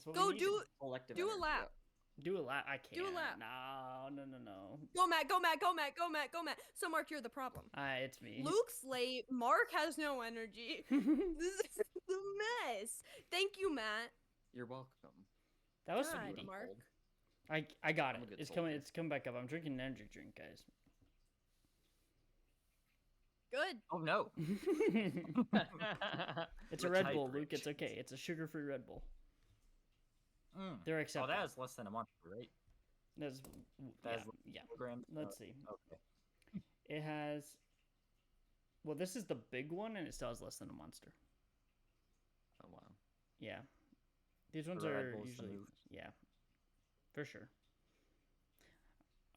That's what Go we need. Collective do a energy. lap. Do a lap. I can't. Do a lap. No. Go, Matt. Go, Matt. Go, Matt. Go, Matt. Go, Matt. So, Mark, you're the problem. It's me. Luke's late. Mark has no energy. This is a mess. Thank you, Matt. You're welcome. That was God, speedy. Mark. I got I'm a it. good It's soldier. coming. It's coming back up. I'm drinking an energy drink, guys. Good. Oh no. It's a Red Bull, Luke. It's okay. It's a sugar-free Red Bull. They're Oh, accepted. that is less than a month, right? That's yeah. Kilograms? Let's see. Okay. It has. Well, this is the big one, and it still has less than a Monster. Oh wow. Yeah, these ones The Red are Bull's the usually move. yeah, for sure.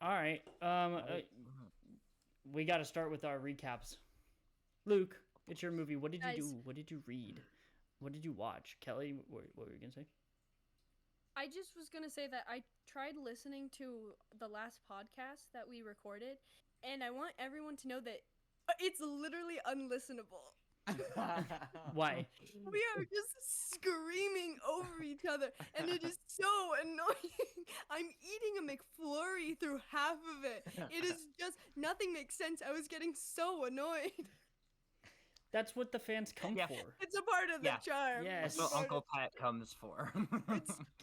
All right. We got to start with our recaps. Luke, it's your movie. What did you do? What did you read? What did you watch? Kelly, what were you gonna say? I just was going to say that I tried listening to the last podcast that we recorded, and I want everyone to know that it's literally unlistenable. Why? We are just screaming over each other, and it is so annoying. I'm eating a McFlurry through half of it. It is just, nothing makes sense. I was getting so annoyed. That's what the fans come for. It's a part of the charm. Yes. That's what Uncle Pat comes for.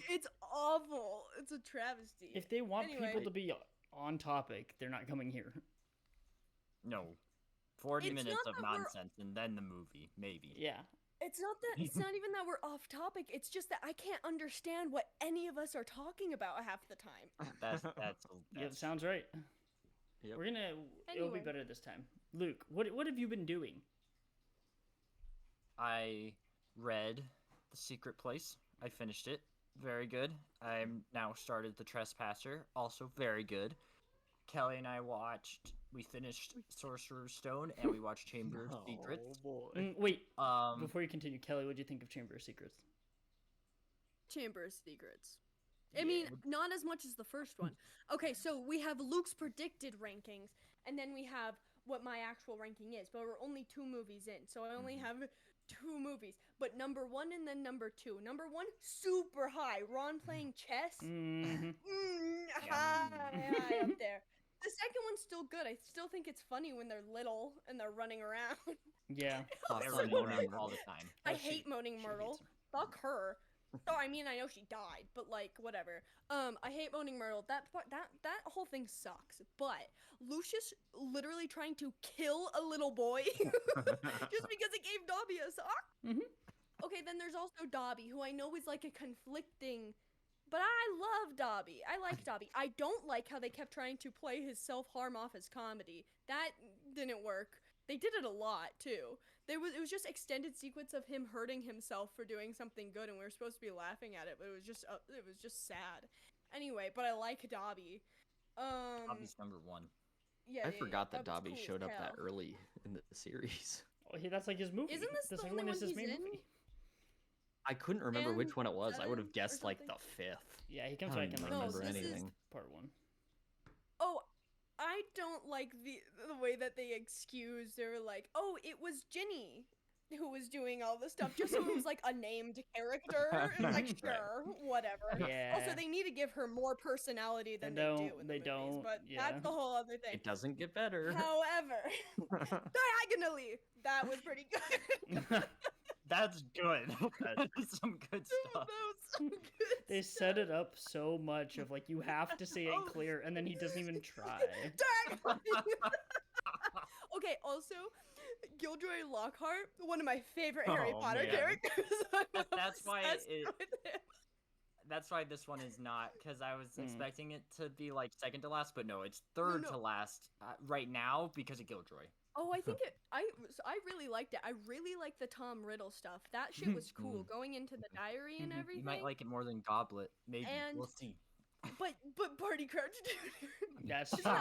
It's awful. It's a travesty. If they want people to be on topic, they're not coming here. No. 40 It's minutes not of that we're- nonsense and then the movie, maybe. Yeah. It's not even that we're off topic. It's just that I can't understand what any of us are talking about half the time. That's Yeah, sounds right. Yep. We're gonna. It'll be Anyway. better this time. Luke, what have you been doing? I read The Secret Place. I finished it. Very good. I'm now started The Trespasser. Also very good. Kelly and I we finished Sorcerer's Stone, and we watched Chamber of Secrets. Wait, before you continue, Kelly, what do you think of Chamber of Secrets? Chamber of Secrets. I mean, not as much as the first one. Okay, so we have Luke's predicted rankings, and then we have what my actual ranking is, but we're only 2 movies in, so I only have 2 movies. But number 1 and then number 2. Number 1, super high. Ron playing chess. High up there. The second one's still good. I still think it's funny when they're little and they're running around. Yeah. They're running around all the time. I hate Moaning Myrtle. Fuck her. Oh, I mean, I know she died, but like, whatever. I hate Moaning Myrtle. That whole thing sucks. But Lucius literally trying to kill a little boy just because it gave Dobby a sock. Okay, then there's also Dobby, who I know is like a conflicting. But I love Dobby. I like Dobby. I don't like how they kept trying to play his self-harm off as comedy. That didn't work. They did it a lot, too. It was just extended sequence of him hurting himself for doing something good, and we were supposed to be laughing at it, but it was just sad. Anyway, but I like Dobby. Dobby's number 1. Yeah, I forgot that was Dobby cool as showed up hell. that early in the series. Oh, that's like his movie. Isn't this the second only is one his he's main in? movie. I couldn't remember And which one it was. I would have 7 guessed or like the something? 5th. Yeah, he comes I back don't in even like remember this is- anything. part 1. Oh, I don't like the way that they excuse. They were like, oh, it was Ginny who was doing all the stuff, just so it was like a named character. It's like, sure, whatever. Yeah. Also, they need to give her more personality than They they don't, do in they the movies, don't, but yeah. that's the whole other thing. It doesn't get better. However, diagonally, that was pretty good. That's good. That's some good stuff. That was so good. They set it up so much of like you have to say it clear, and then he doesn't even try. Okay, also, Gilderoy Lockhart, one of my favorite Harry Oh, Potter man. characters. That's why Obsessed it- with him. That's why this one is not, because I was expecting it to be like second to last, but no, it's third No. to last right now because of Gilderoy. Oh, I think I really liked it. I really liked the Tom Riddle stuff. That shit was cool. Going into the diary and everything. You might like it more than Goblet, maybe. And- We'll see. But Barty Crouch Jr. That's Is that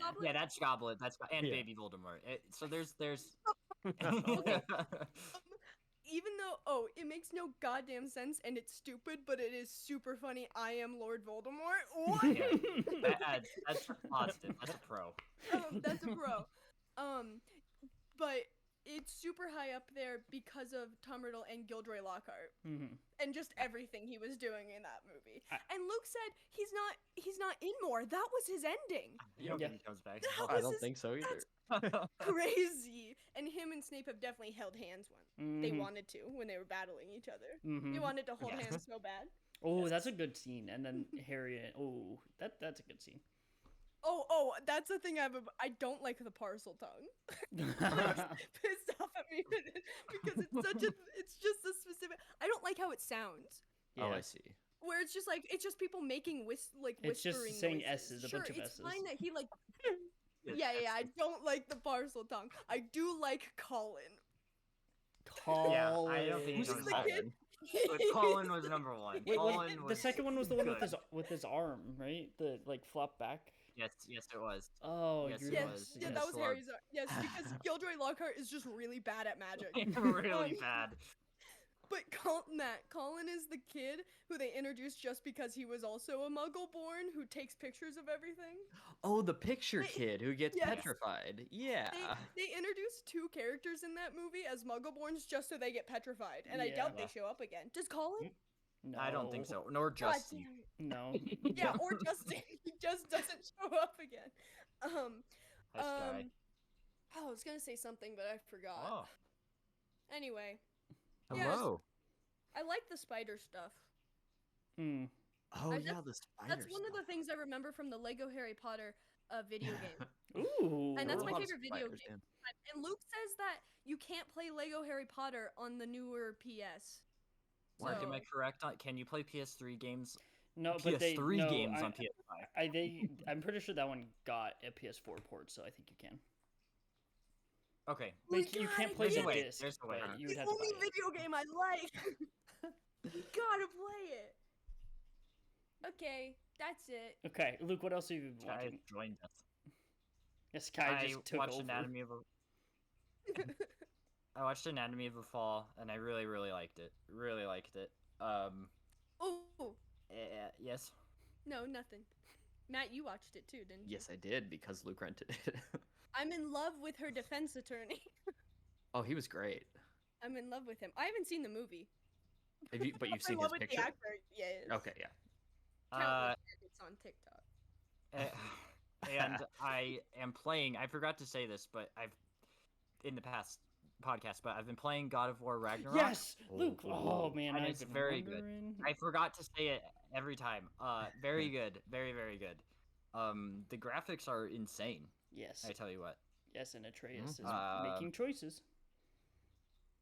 Goblet? Yeah, that's Goblet. And Yeah. Baby Voldemort. So there's. Even though it makes no goddamn sense and it's stupid, but it is super funny. I am Lord Voldemort. What? Yeah, that's positive. That's a pro. That's a pro. But it's super high up there because of Tom Riddle and Gilderoy Lockhart Mm-hmm. and just everything he was doing in that movie. And Luke said he's not in more. That was his ending. I don't Yeah. think he comes back. That I was don't his- think so either. that's crazy. And him and Snape have definitely held hands when they Mhm. wanted to, when they were battling each other. Mhm. They wanted to hold Yes. hands so bad. Oh, that's a good scene. And then Harry. Oh, that's a good scene. Oh, that's the thing I don't like the parcel tongue. Pissed off at me because it's just a specific. I don't like how it sounds. Oh, Yeah. I see. Where it's just people making It's just whispering saying noises. S's, a Sure, bunch of it's S's. fine that he like. Yes, yeah, I don't like the parcel tongue. I do like Colin. Yeah, I don't think Who's he comes the back. kid? But Colin was number one. Wait, Colin the was second one was the one good. with his arm, right? The like flop back. Yes, it was. Oh, Yes, you're it Yeah, was. yeah, Yes, that was Lord. Harry's. Yes, because Gilderoy Lockhart is just really bad at magic. Really Um, bad. But Colin is the kid who they introduced just because he was also a Muggle born who takes pictures of everything. Oh, the picture They- kid who gets Yes. petrified. Yeah. They introduced two characters in that movie as Muggleborns just so they get petrified, and I Yeah. doubt they show up again. Does Colin? No. I don't think so. Nor God Justin. damn it. No. Yeah, or Justin. He just doesn't show up again. Nice guy. I was gonna say something, but I forgot. Oh. Anyway, yes. Hello. I like the spider stuff. Hmm. Oh I- yeah, the spider. That's one of the things I remember from the Lego Harry Potter video game. Ooh. And There that's were a my lot of favorite video spiders, game. And Luke says that you can't play Lego Harry Potter on the newer PS. Mark, am So- I correct? Can you play PS3 games? No, but they PS3 no, games I, on PS5. I'm pretty sure that one got a PS4 port, so I think you can. Okay. We Like, you gotta can't play There's the a way, disc, there's a way. but you The would have to only buy it. video game I like. You gotta play it. Okay, that's it. Okay, Luke, what else have you been Kai watching? joined us. Yes, Kai I just took watched over. Anatomy of a I watched Anatomy of a Fall, and I really, really liked it. Really liked it. Oh, Yes. no, nothing. Matt, you watched it too, didn't you? Yes, I did because Luke rented it. I'm in love with her defense attorney. Oh, he was great. I'm in love with him. I haven't seen the movie. But you've I'm seen in his love with picture. the actor. Yeah. Okay, yeah. Uh, It's on TikTok. and I am playing. I forgot to say this, but I've in the past podcast, but I've been playing God of War Ragnarok. Yes, Luke. Oh, Oh man, and I've it's been very good. wondering. I forgot to say it every time. Very good. Very, very good. The graphics are insane. Yes, I tell you what. yes, and Atreus is Um, making choices.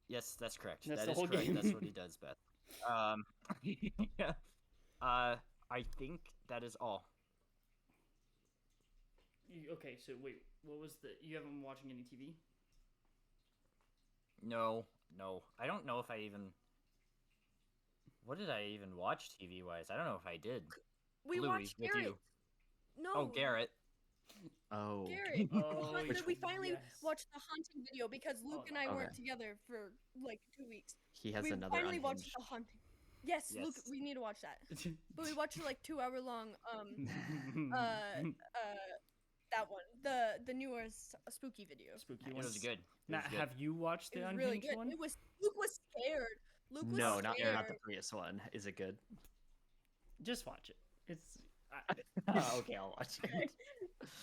Yes, that's correct. That's That the is whole correct. game. That's what he does best. Yeah. I think that is all. Okay, so wait, what was the? You haven't been watching any TV? No. I don't know if I even. What did I even watch TV wise? I don't know if I did. We Louis, watched with Garrett. you. No. Oh, Garrett. Oh. Garrett. Oh, We finally yes. watched the haunting video because Luke and I okay. weren't together for like 2 weeks. He has We another finally watched unhinged. the haunting. Yes, Luke, Yes. we need to watch that. But we watched the like 2 hour long that one, the newer spooky video. Spooky It one. was good. It Matt, was good. have you watched It the was really Unhinged good. one? Luke was scared. Luke was No, scared. not the Prius one. Is it good? Just watch it. It's. Okay, I'll watch it.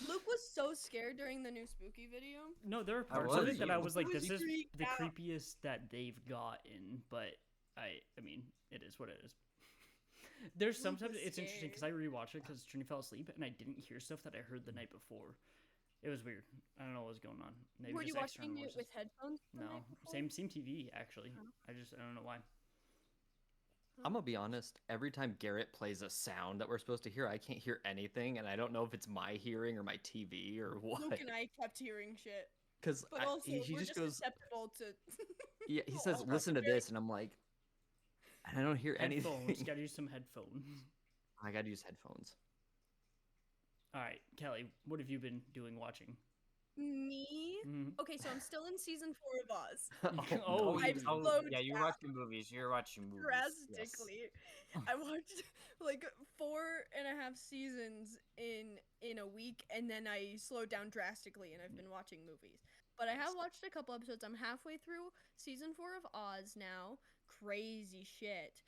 Luke was so scared during the new spooky video. No, there are I parts of was, it that you I were was like, this is freaked the out. creepiest that they've gotten. But I mean, it is what it is. There's Luke sometimes was it's interesting because I rewatched it because Trini fell asleep and I didn't hear stuff that I heard the night before. It was weird. I don't know what was going on. Maybe Were just you external watching it voices. with headphones? the No, night before? same TV actually. Oh. I don't know why. I'm gonna be honest. Every time Garrett plays a sound that we're supposed to hear, I can't hear anything, and I don't know if it's my hearing or my TV or what. Luke and I kept hearing shit, Because but also he we're just just goes, susceptible to. yeah, he Oh, says, that's "Listen to very- this," and I'm like, I don't hear Headphones. anything. Gotta use some headphones. I gotta use headphones. All right, Kelly, what have you been doing watching? Me? Mhm. Okay, so I'm still in season 4 of Oz. Oh, Oh, I you, slowed yeah, you're down watching movies. You're watching movies. yes. drastically. I watched like 4.5 seasons in a week, and then I slowed down drastically, and I've been watching movies. But I have watched a couple episodes. I'm halfway through season 4 of Oz now. Crazy shit.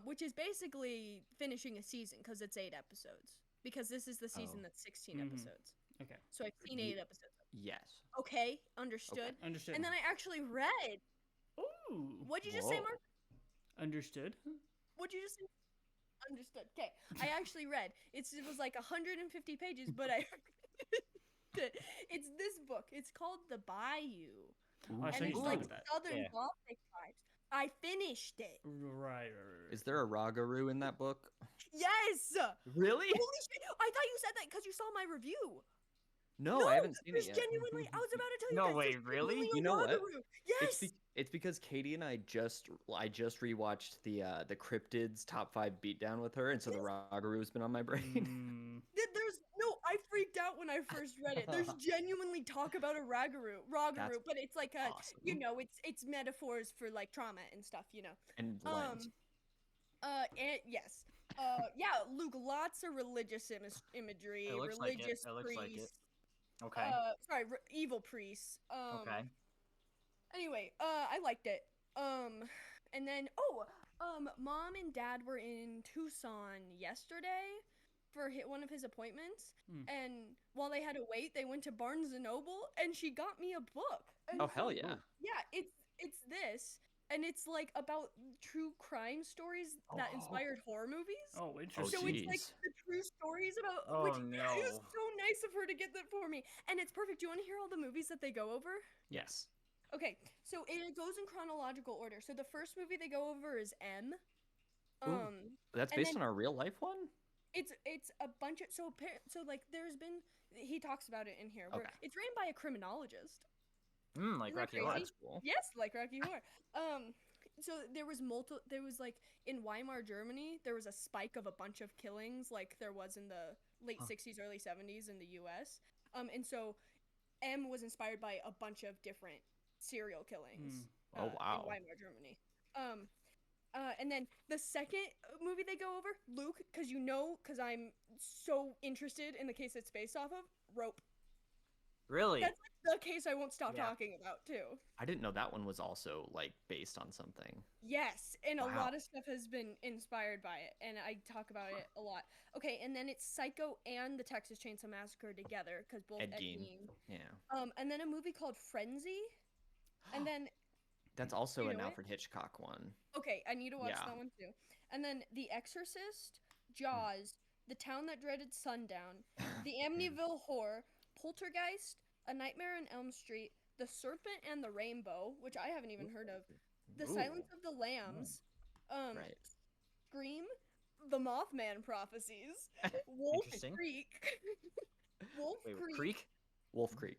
Which is basically finishing a season because it's 8 episodes. Because this is the season that's 16 episodes. Okay. So I've seen 8 episodes. Yes. Okay, understood. Understood. And then I actually read. Ooh. What'd you just say, Mark? Understood. What'd you just say? Understood. Okay, I actually read. It was like 150 pages, but I. It's this book. It's called The Bayou. Oh, I And saw you it's started like that. Southern Gothic vibes. I finished it. Right. Is there a Ragaru in that book? Yes. Really? Holy shit! I thought you said that because you saw my review. No, I haven't seen it There's yet. genuinely. I was about to tell you. No guys, way, there's really? genuinely a You know what? Ragaru. Yes. It's because Katie and I just rewatched the Cryptids top 5 beatdown with her, and so the Ragaru's been on my brain. There's no. I freaked out when I first read it. There's genuinely talk about a Ragaru, That's but it's like a, awesome. it's metaphors for like trauma and stuff, And Lent. Yes. Yeah, Luke, lots of religious imagery, It looks like it. religious It looks like it. priests. Okay. Sorry, evil priests. Okay. Anyway, I liked it. And then Mom and Dad were in Tucson yesterday for one of his appointments, and while they had to wait, they went to Barnes and Noble, and she got me a book. And Oh hell yeah! Yeah, it's this, and it's like about true crime stories that inspired horror movies. Oh, interesting. So it's like the true stories about. Which it was so nice of her to get that for me, and it's perfect. Do you want to hear all the movies that they go over? Yes. Okay, so it goes in chronological order. So the first movie they go over is M. That's based on our real life one. It's a bunch of so like there's been he talks about it in here. Where it's written by a criminologist. Like Rocky Horror. That's cool. Yes, like Rocky Horror. So there was like in Weimar Germany there was a spike of a bunch of killings like there was in the late 60s, early 70s in the US. And so M was inspired by a bunch of different serial killings. Oh wow. In Weimar Germany. And then the second movie they go over, Luke, because I'm so interested in the case it's based off of, Rope. Really? That's like the case I won't stop talking about too. I didn't know that one was also like based on something. Yes, and a lot of stuff has been inspired by it, and I talk about it a lot. Okay, and then it's Psycho and the Texas Chainsaw Massacre together because both Ed Gein. Yeah. And then a movie called Frenzy, and then. That's also an Alfred Hitchcock one. Okay, I need to watch that one too. And then The Exorcist, Jaws, The Town That Dreaded Sundown, The Amityville Horror, Poltergeist, A Nightmare on Elm Street, The Serpent and the Rainbow, which I haven't even heard of, The Silence of the Lambs, Scream, The Mothman Prophecies, Wolf Creek, Wolf Creek.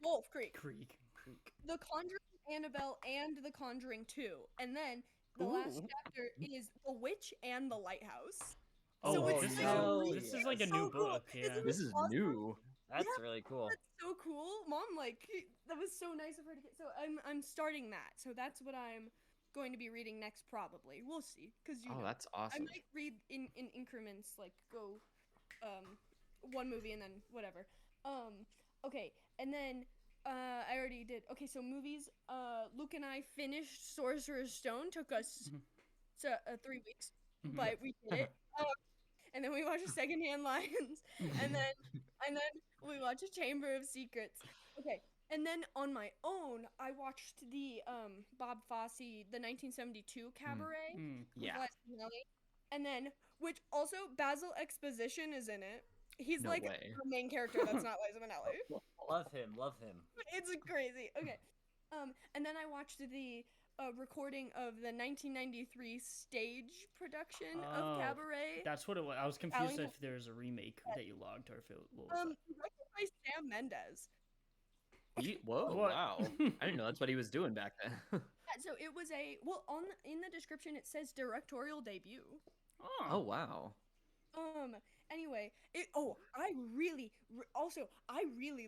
The Conjuring, Annabelle, and The Conjuring 2. And then the last chapter is The Witch and the Lighthouse. Oh, so this is like a new book. Yeah. This is new. That's really cool. That's so cool. Mom, that was so nice of her to get. So I'm starting that. So that's what I'm going to be reading next probably. We'll see. That's awesome. I might read in increments, like go one movie and then whatever. Okay, and then I already did. Okay, so movies. Luke and I finished Sorcerer's Stone. Took us 3 weeks, but we did it. And then we watched Secondhand Lions, and then we watched Chamber of Secrets. Okay, and then on my own, I watched the Bob Fosse, the 1972 Cabaret. Yeah. And then, which also Basil Exposition is in it. He's No like way. the main character that's not Liza Minnelli. Love him. It's crazy. Okay. And then I watched the recording of the 1993 stage production of Cabaret. That's what it was. I was confused if there's a remake that you logged or if it what was that? Directed by Sam Mendes. Whoa! What? Wow! I didn't know that's what he was doing back then. Yeah, so it was in the description it says directorial debut. Oh wow! Anyway, I really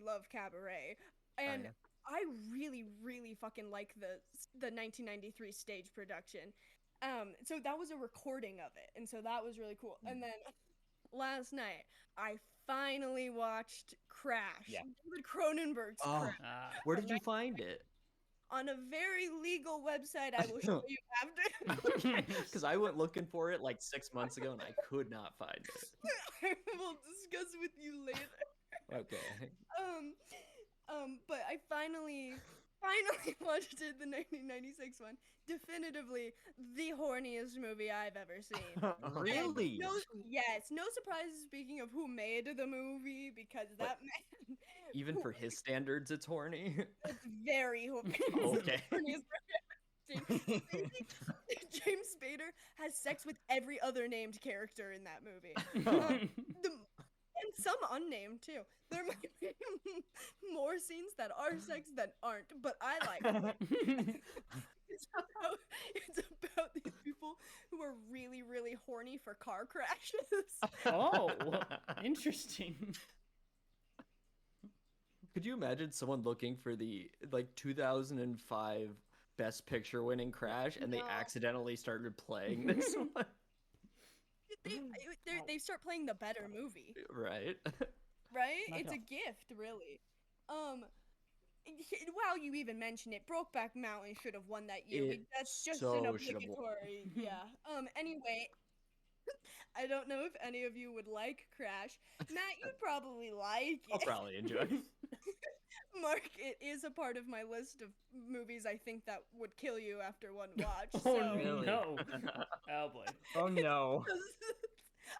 love Cabaret, and I really, really fucking like the 1993 stage production. So that was a recording of it, and so that was really cool. And then last night, I finally watched Crash. Yeah. David Cronenberg's Oh. Crash. Where did you find it? On a very legal website I will show you after. Because I went looking for it like 6 months ago and I could not find it. I will discuss with you later. Okay. But I finally watched it, the 1996 one. Definitively the horniest movie I've ever seen. Really? Yes, no surprises speaking of who made the movie, because that man, Even for his standards, it's horny. it's very horny. Okay. James Spader has sex with every other named character in that movie. And some unnamed too. There might be more scenes that are sex than aren't, but I like it. It's about these people who are really, really horny for car crashes. Oh, interesting. Could you imagine someone looking for the 2005 Best Picture winning Crash and they No. accidentally started playing this one? They start playing the better movie, Right? right? Not It's a enough. gift, really. Wow, you even mentioned it. Brokeback Mountain should have won that year. It That's just so an should have won. obligatory. Yeah. Anyway, I don't know if any of you would like Crash. Matt, you'd probably like I'll it. probably enjoy it. Mark, it is a part of my list of movies I think that would kill you after one watch. Oh so Really? no! Oh boy. Oh no.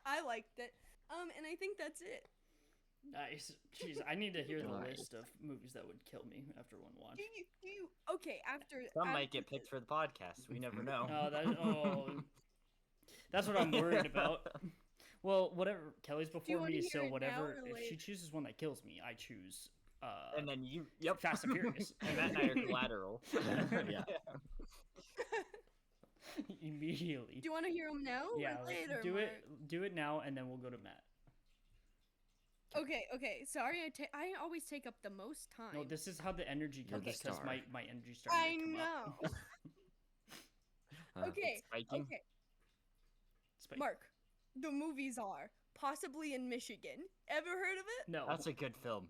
I liked it. And I think that's it. Nice. Jeez, I need to hear the Nice. list of movies that would kill me after one watch. Do you okay, after Some might after get picked for the podcast. We never know. That's what I'm worried about. Well, whatever. Kelly's you before wanna me, hear so it now whatever. or If she later? chooses one that kills me, I choose. And then you, yep. Fast and Furious. And Matt and I are collateral. Yeah. Immediately. Do you want to hear them now Yeah, or later? do Mark? it. Do it now, and then we'll go to Matt. Okay. Sorry, I always take up the most time. No, this is how the energy You're comes the because star. my energy starting I to come know. up. Okay. Spiking. Okay. Spike. Mark, the movies are possibly in Michigan. Ever heard of it? No. That's a good film.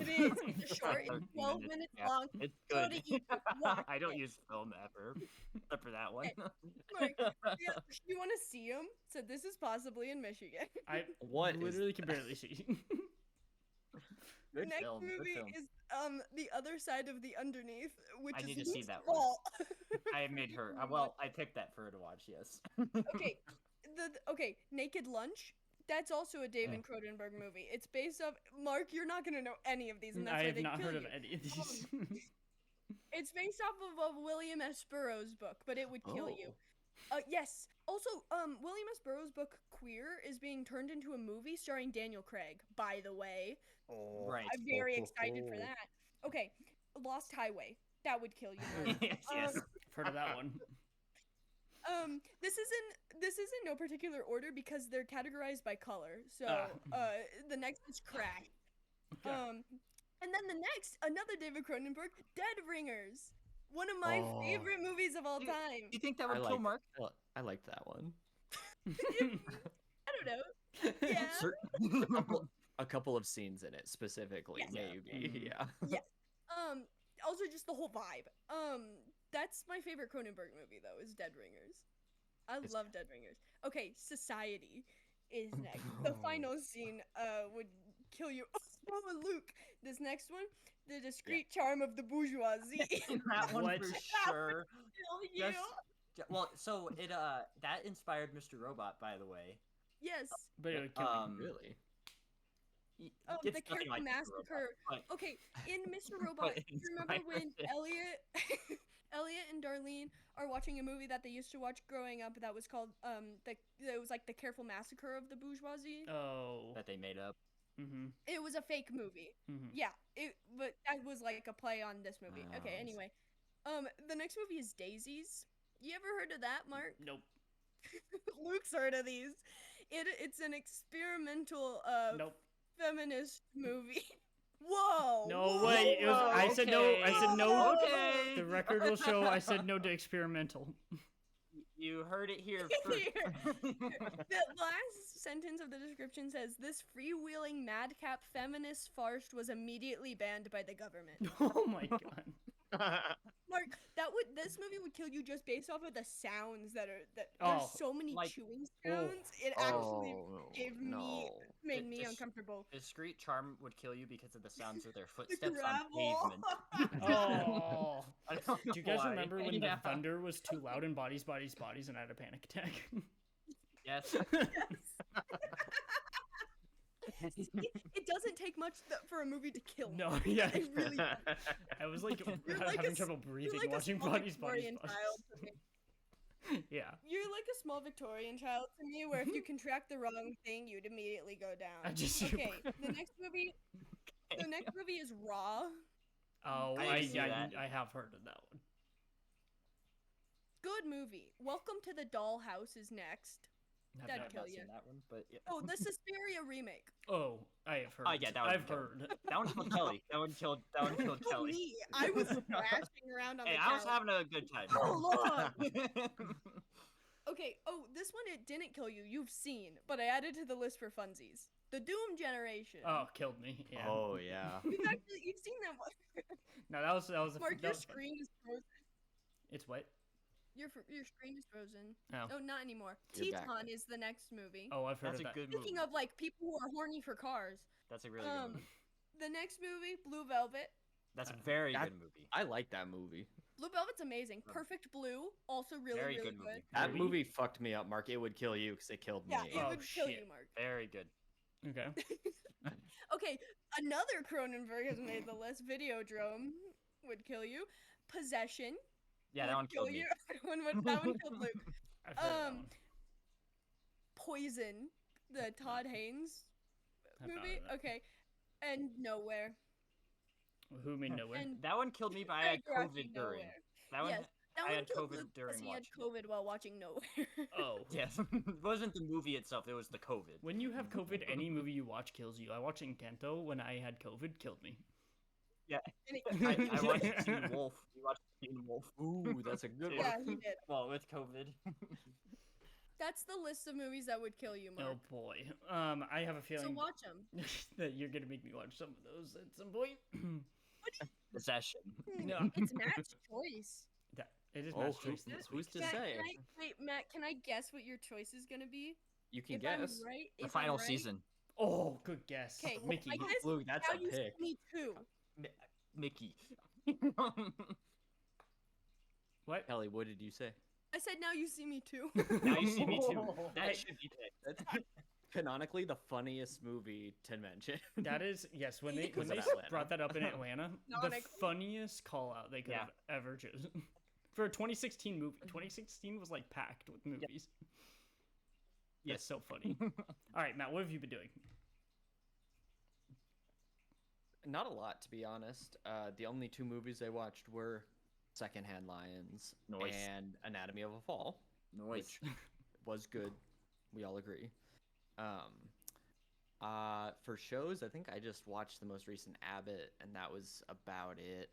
It is. It's short. It's 13 12 minutes yeah. long. It's Go good. to YouTube, watch I don't it. use film ever, except for that one. Mark, yeah, you want to see them? So this is possibly in Michigan. I What is literally can barely see. The Good next film. Good movie film. is The Other Side of the Underneath, which I is need to see Luke's that one. fault. I made her. Well, I picked that for her to watch. Yes. Okay, okay, Naked Lunch. That's also a David Cronenberg movie. It's based off. Mark, you're not gonna know any of these, and that's I why have they not kill heard you. of any of these. It's based off of a William S. Burroughs book, but it would kill you. Yes. Also, William S. Burroughs' book Queer is being turned into a movie starring Daniel Craig. By the way, Right. I'm very excited for that. Okay, Lost Highway. That would kill you. Mark. yes. Yes. Heard of that one. This is in no particular order because they're categorized by color. So, the next is Crash. And then the next, another David Cronenberg, Dead Ringers. One of my favorite movies of all time. Do you think that I would kill Mark? liked that one. I don't know. Yeah. A couple of scenes in it specifically, Yes. maybe. Mhm. Yeah. Also just the whole vibe. That's my favorite Cronenberg movie though, is Dead Ringers. I love Dead Ringers. Okay, Society is next. The final scene would kill you. Oh, Luke. This next one, The Discreet Charm of the Bourgeoisie. That one What? for sure. Kill you. Well, so it that inspired Mr. Robot, by the way. Yes. But it would kill me. Really? Oh, It's the nothing Careful like Mr. Massacre. Robot, but- Okay, in Mr. Robot, But do you remember when inspired it. Elliot and Darlene are watching a movie that they used to watch growing up that was called it was like the Careful Massacre of the Bourgeoisie. Oh. that they made up. Mm-hmm. It was a fake movie. Mm-hmm. Yeah, but that was like a play on this movie. Okay, Ah. anyway. The next movie is Daisies. You ever heard of that, Mark? Nope. Luke's heard of these. It's an experimental Nope. feminist movie. Whoa! No whoa, way. It was. Whoa, I said no. I said no. Okay. The record will show. I said no to experimental. You heard it here Here. first. The last sentence of the description says, "This freewheeling madcap feminist farce was immediately banned by the government." Oh my god. Mark, this movie would kill you just based off of the sounds there's Oh, so many like- chewing sounds. It actually made me Dis- uncomfortable. Discreet charm would kill you because of the sounds of their footsteps on gravel. pavement. Oh. I don't Do you guys know why. remember when Yeah. the thunder was too loud in Bodies, Bodies, Bodies and I had a panic attack? Yes. It doesn't take much for a movie to kill me. No, yeah. It really doesn't. I was like You're like having a trouble You're breathing like a watching small Bodies, Bodies, Victorian Bodies. child to me. Yeah. You're like a small Victorian child to me, where if you contract the wrong thing, you'd immediately go down. I just Okay, the next movie is Raw. Oh, I I didn't see that. I have heard of that one. Good movie. Welcome to the Dollhouse is next. Have That'd not- I've kill not you. seen that one, but yeah. Oh, the Suspiria remake. Oh, I have heard. Oh, yeah, that one I've killed. heard. That one killed Kelly. That one killed Kill Kelly. me. I was thrashing around on Hey, the I was couch. having a good time. Oh, Lord. Okay. Oh, this one it didn't kill you. You've seen, but I added to the list for funsies. The Doom Generation. Oh, killed me. Yeah. Oh yeah. You've seen that one. No, that was a Mark, that your was fun. screen is frozen. It's what? Your screen is frozen. Oh. Oh, not anymore. You're back. Teton is the next movie. Oh, I've heard That's of a that. good movie. Speaking of like people who are horny for cars, That's a really good movie. the next movie, Blue Velvet. That's a very that- good movie. I like that movie. Blue Velvet's amazing. Perfect Blue, also really, Very really good good. movie. That Movie? movie fucked me up, Mark. It would kill you because it killed me. Yeah, it Oh, would kill shit. you, Mark. Very good. Okay. Okay, another Cronenberg has made the list. Videodrome would kill you. Possession. Yeah, that would one kill killed me. you. that one killed Luke. I've heard of that Um, one. Poison, the Todd Haynes I've not movie. heard of that. Okay, and Nowhere. Who made Nowhere? And That one killed me, but I had COVID during. Nowhere. That one, Yes, that I one had killed COVID Luke during because he had watching COVID while watching Nowhere. Oh. yes, it wasn't the movie itself; it was the COVID. When you have COVID, any movie you watch kills you. I watched Encanto when I had COVID, killed me. Yeah, And I watched Teen Wolf. You watched Teen Wolf. Ooh, that's a good one. yeah, he did. Well, with COVID. That's the list of movies that would kill you, Mark. Oh boy. I have a So feeling watch them. that you're gonna make me watch some of those at some point. Possession. No. It's Matt's choice. That it is Oh, Matt's choice who's this who's week. to Matt, say? wait, Matt, can I guess what your choice is gonna be? You can if guess. I'm right, The if I'm final right- season. Oh, good guess. Okay, Mickey. I guess Luke, that's now a you pick. see me too. Mickey. What? Kelly, what did you say? I said now you see me too. Now you see me too. Hey, That should be picked. That's canonically the funniest movie to mention. That is yes. When they Because when of they Atlanta. brought that up in Atlanta, the Canonically. funniest call out they could Yeah. have ever chosen for a 2016 movie. 2016 was like packed with movies. That's so funny. All right, Matt, what have you been doing? Not a lot, to be honest. The only two movies I watched were Secondhand Lions Nice. and Anatomy of a Fall, Noise. which was good. We all agree. For shows, I think I just watched the most recent Abbott, and that was about it.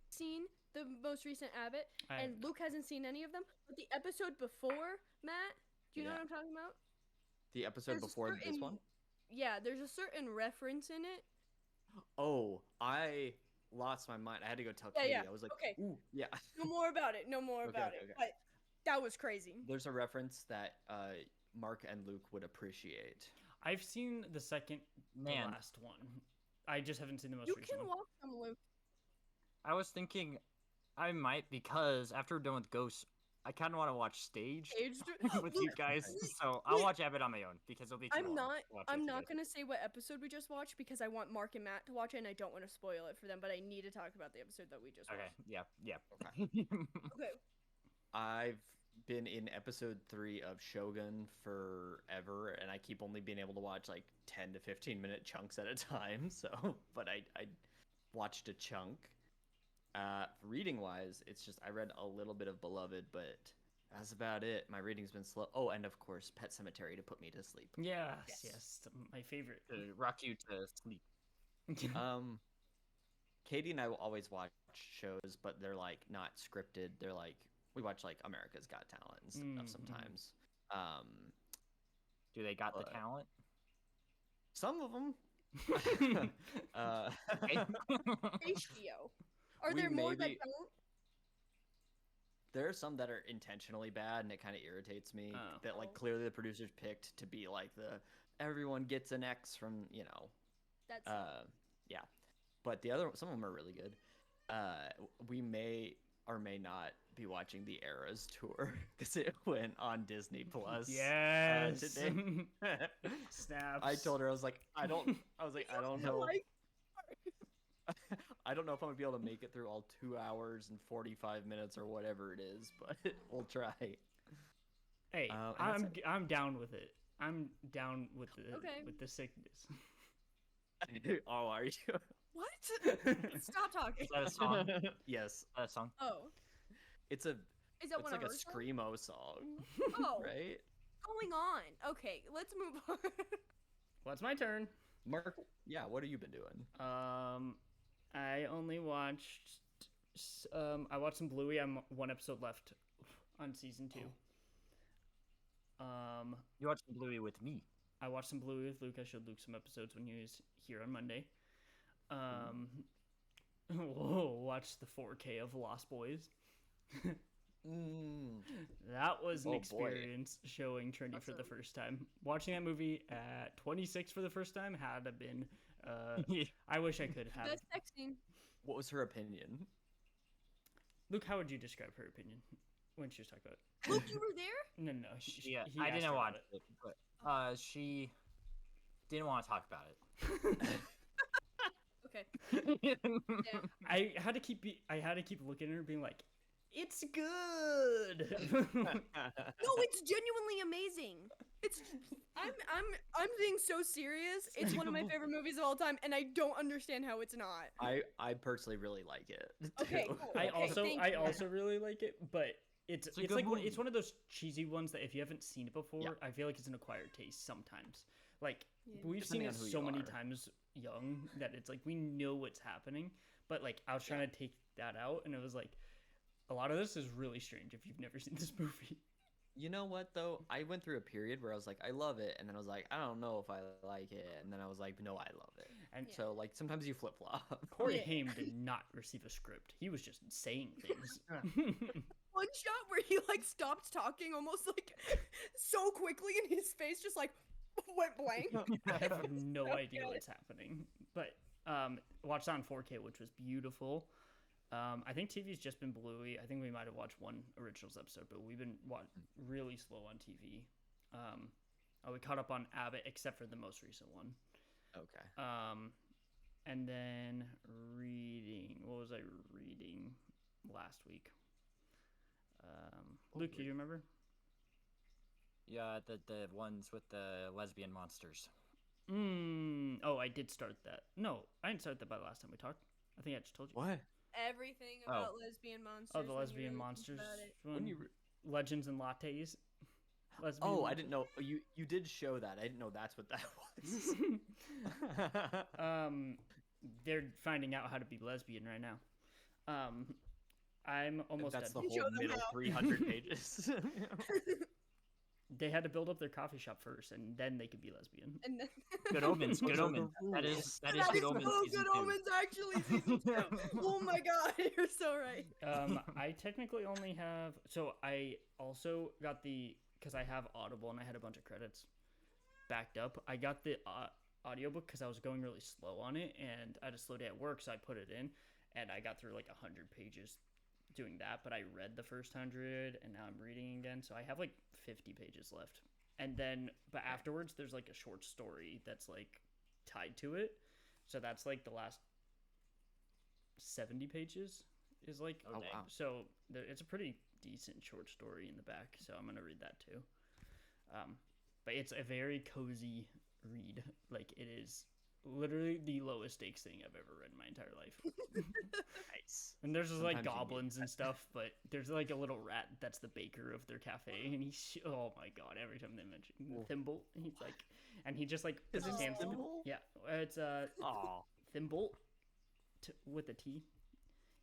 Seen the most recent Abbott, I- and Luke hasn't seen any of them. But the episode before, Matt, do you know Yeah. what I'm talking about? The episode There's a before this certain- one? Yeah, there's a certain reference in it. Oh, I lost my mind. I had to go tell Yeah, Katie. yeah. I was like, Okay. ooh, yeah. No more about it. No more Okay, about okay, it. okay. But that was crazy. There's a reference that Mark and Luke would appreciate. I've seen the second, Man. the last one. I just haven't seen the most You recent can one. watch them, Luke. I was thinking I might because after we're done with Ghosts, I kind of want to watch Staged Staged. with you Luke, guys. Luke, So I'll Luke. watch Abbott on my own because it'll be too long to watch I'm it not together. gonna say what episode we just watched because I want Mark and Matt to watch it and I don't want to spoil it for them, but I need to talk about the episode that we just Okay. watched. Yeah. Okay. Okay. I've been in episode 3 of Shogun forever, and I keep only being able to watch like 10 to 15-minute chunks at a time. So, but I watched a chunk. Reading wise, it's just I read a little bit of Beloved, but that's about it. My reading's been slow. Oh, and of course, Pet Cemetery to put me to sleep. Yes, Yes. yes, my favorite. to rock you to sleep. Katie and I will always watch shows, but they're like not scripted. They're like we watch like America's Got Talent and stuff sometimes. Do they got the but- talent? Some of them. Ratio. Are We there more that maybe- don't? There are some that are intentionally bad, and it kind of irritates me Oh. that like clearly the producers picked to be like the everyone gets an X from That's yeah. But some of them are really good. We may or may not be watching the Eras tour because it went on Disney Plus. Yes. Today. Snaps. I told her I was like, I don't know. like I don't know if I'm gonna be able to make it through all 2 hours and 45 minutes or whatever it is, but we'll try. Hey, and I'm down with it. I'm down with the Okay. with the sickness. Oh, are you? what? Stop talking. Is that a song? Yes, That a song? Oh, it's is that it's one like of a her songs? screamo song, Oh, right? going on. Okay, let's move on. Well, it's my turn. Mark, yeah, what have you been doing? I only watched. I watched some Bluey. I'm one episode left on season 2. You watched Bluey with me. I watched some Bluey with Luke. I showed Luke some episodes when he was here on Monday. Whoa, watched the 4K of Lost Boys. That was an Oh, boy. experience showing Trinity for the first time. Watching that movie at 26 for the first time had to been. I wish I could have. That's texting. What was her opinion? Luke, how would you describe her opinion when she was talking about it? Luke, you were there? No, no. Yeah, he I asked didn't her watch about it, but she didn't want to talk about it. Okay. Yeah. I had to keep looking at her, being like, "It's good." No, it's genuinely amazing. It's I'm being so serious. It's one of my favorite movies of all time, and I don't understand how it's not. I personally really like it. Okay, too. cool. I Okay, thank you. also really like it, but it's a it's good like movie. it's one of those cheesy ones that if you haven't seen it before, Yeah. I feel like it's an acquired taste sometimes. Like Yeah. we've seen Depending it on who so you many are. times young that it's like we know what's happening, but like I was trying to take that out, and it was like a lot of this is really strange if you've never seen this movie. You know what though? I went through a period where I was like, I love it, and then I was like, I don't know if I like it, and then I was like, no, I love it. And Yeah. So like sometimes you flip flop. Corey Yeah. Haim did not receive a script. He was just saying things. One shot where he like stopped talking almost like so quickly, and his face just like went blank. I have no So idea good. what's happening. But watched it on 4K, which was beautiful. I think TV's just been Bluey. I think we might have watched one originals episode, but we've been really slow on TV. We caught up on Abbott, except for the most recent one. Okay. And then reading. What was I reading last week? Luke, do you remember? Yeah, the ones with the lesbian monsters. Oh, I did start that. No, I didn't start that by the last time we talked. I think I just told you. What? Everything about lesbian monsters. Oh, the when you lesbian really think monsters about it. one. When you Legends and lattes. Lesbian Oh, I monsters. didn't know you did show that. I didn't know that's what that was. They're finding out how to be lesbian right now. I'm almost That's the done. Show whole them middle how. 300 pages. They had to build up their coffee shop first, and then they could be lesbian. And then Good Omens. Good Omens. That is Good Omens. so season Good 2. Omens actually season 2. Oh my god, you're so right. I technically only have. So I also got because I have Audible and I had a bunch of credits backed up. I got the audiobook because I was going really slow on it, and I had a slow day at work, so I put it in, and I got through like 100 pages doing that. But I read the first 100, and now I'm reading again, so I have like 50 pages left. And then, but afterwards, there's like a short story that's like tied to it. So that's like the last 70 pages is like. Oh, dang. wow. So it's a pretty decent short story in the back. So I'm gonna read that too. But it's a very cozy read. Like it is literally the lowest stakes thing I've ever read in my entire life. Nice. And there's just like Sometimes you need goblins and stuff, but there's like a little rat that's the baker of their cafe, and he's oh my god! Every time they mention Thimble, he's like, and he just like Is puts his it hands. Thimble? Yeah, it's Aw. Thimble, with a T.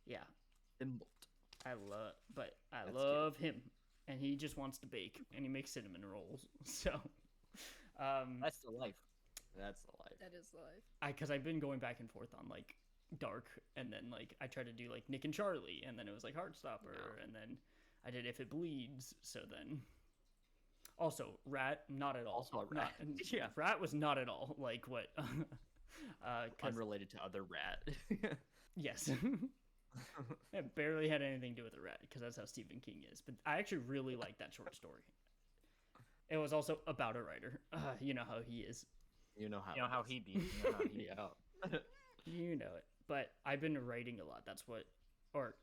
Yeah, Thimbled. I That's love him, and he just wants to bake, and he makes cinnamon rolls. So, That's the life. That's the life. That is life. because I've been going back and forth on like Dark, and then like I tried to do like Nick and Charlie, and then it was like Heartstopper, No. and then I did If It Bleeds. So then, also Rat, not at all. Also a rat. Yeah. Rat was not at all like what. 'Cause- Unrelated to other rat. yes. It barely had anything to do with the rat because that's how Stephen King is. But I actually really liked that short story. It was also about a writer. You know how he is. You know how. You know how he be. You know how he be. Yeah. You know it. But I've been writing a lot. That's what. Or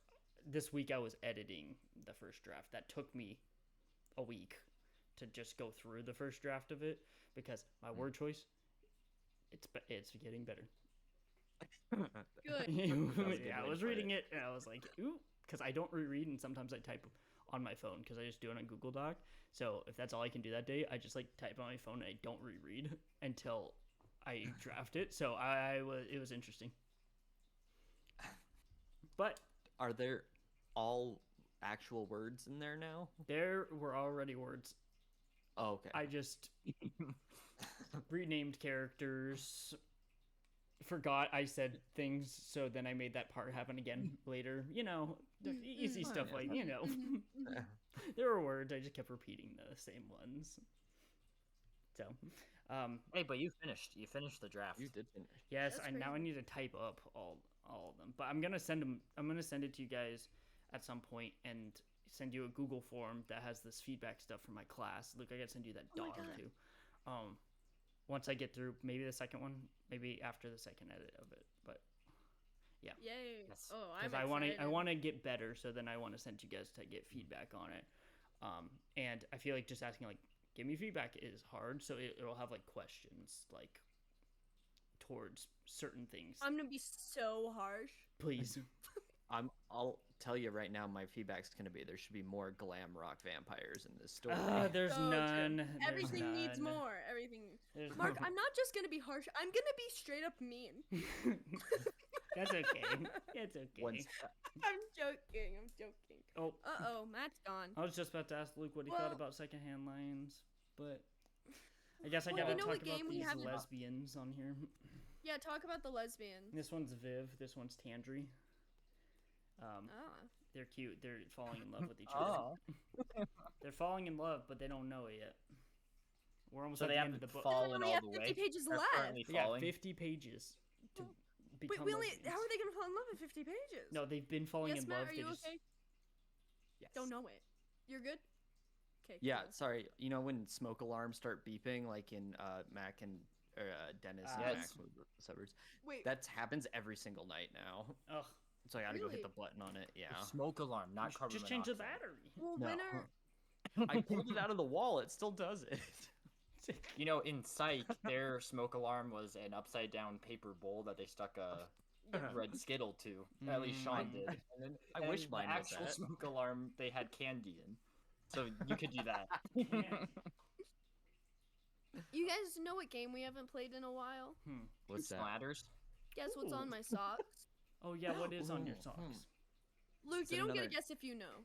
this week I was editing the first draft. That took me a week to just go through the first draft of it because my word choice. It's getting better. Good. Yeah, I was reading it and I was like, ooh, because I don't reread and sometimes I type on my phone because I just do it on Google Doc. So if that's all I can do that day, I just like type on my phone and I don't reread until I draft it. So it was interesting. But Are there all actual words in there now? there were already words. Oh, okay. I just renamed characters. Forgot I said things, so then I made that part happen again later. You know, the easy Oh, stuff yeah. like, you know. Mhm. There were words, I just kept repeating the same ones. So, Hey, but you finished. You finished the draft. You did finish. yes, That's now I crazy. need to type up all of them. But I'm gonna send them. I'm gonna send it to you guys at some point and send you a Google form that has this feedback stuff from my class. Look, I gotta send you that Oh my doc God. too. Once I get through, maybe the second one, maybe after the second edit of it. But Yay. Yes. Oh, I'm because excited. I want to get better, so then I want to send you guys to get feedback on it. And I feel like just asking like, give me feedback is hard, so it'll have like questions like towards certain things. I'm gonna be so harsh. Please. I'll tell you right now. My feedback's gonna be there should be more glam rock vampires in this story. There's So true. none. There's Everything needs none. more. Everything. There's Mark, I'm not just gonna be harsh. I'm gonna be straight up mean. That's okay. It's okay. Once I'm joking. I'm joking. Oh, Uh-oh, Matt's gone. I was just about to ask Luke what he thought Well- about Secondhand Lions, but I guess I Well, gotta you know talk what about game we these haven't- lesbians on here. Yeah, talk about the lesbians. This one's Viv. This one's Tandry. Ah. They're cute. They're falling in love with each other. Oh. They're falling in love, but they don't know it yet. We're almost So at they the end of haven't the book. fallen only all have the 50 way. pages They're left. currently They got falling. 50 pages to Wait, become we only. lesbians. How are they gonna fall in love in 50 pages? No, they've been falling Yes, in Matt, love. are They you just okay? yes. Don't know it. You're good. Okay. Yeah, cool. sorry. You know when smoke alarms start beeping, like in Mac and Dennis and Yes. Max with the suburbs. Wait. That happens every single night now. ugh. So I gotta go hit Really? the button on it. Yeah. Smoke alarm, not carbon Just change the monoxide. battery. Well, No. when are? I pulled it out of the wall. It still does it. You know, in Psych, their smoke alarm was an upside down paper bowl that they stuck a red Skittle to. At least Sean did. And then, I wish and mine the was actual that. smoke alarm they had candy in. So you could do that. You guys know what game we haven't played in a while? What's that? Splatters. Guess what's on Ooh. my socks? Oh yeah, what is on your Ooh, socks? Luke, Is you it don't get a another- guess if you know.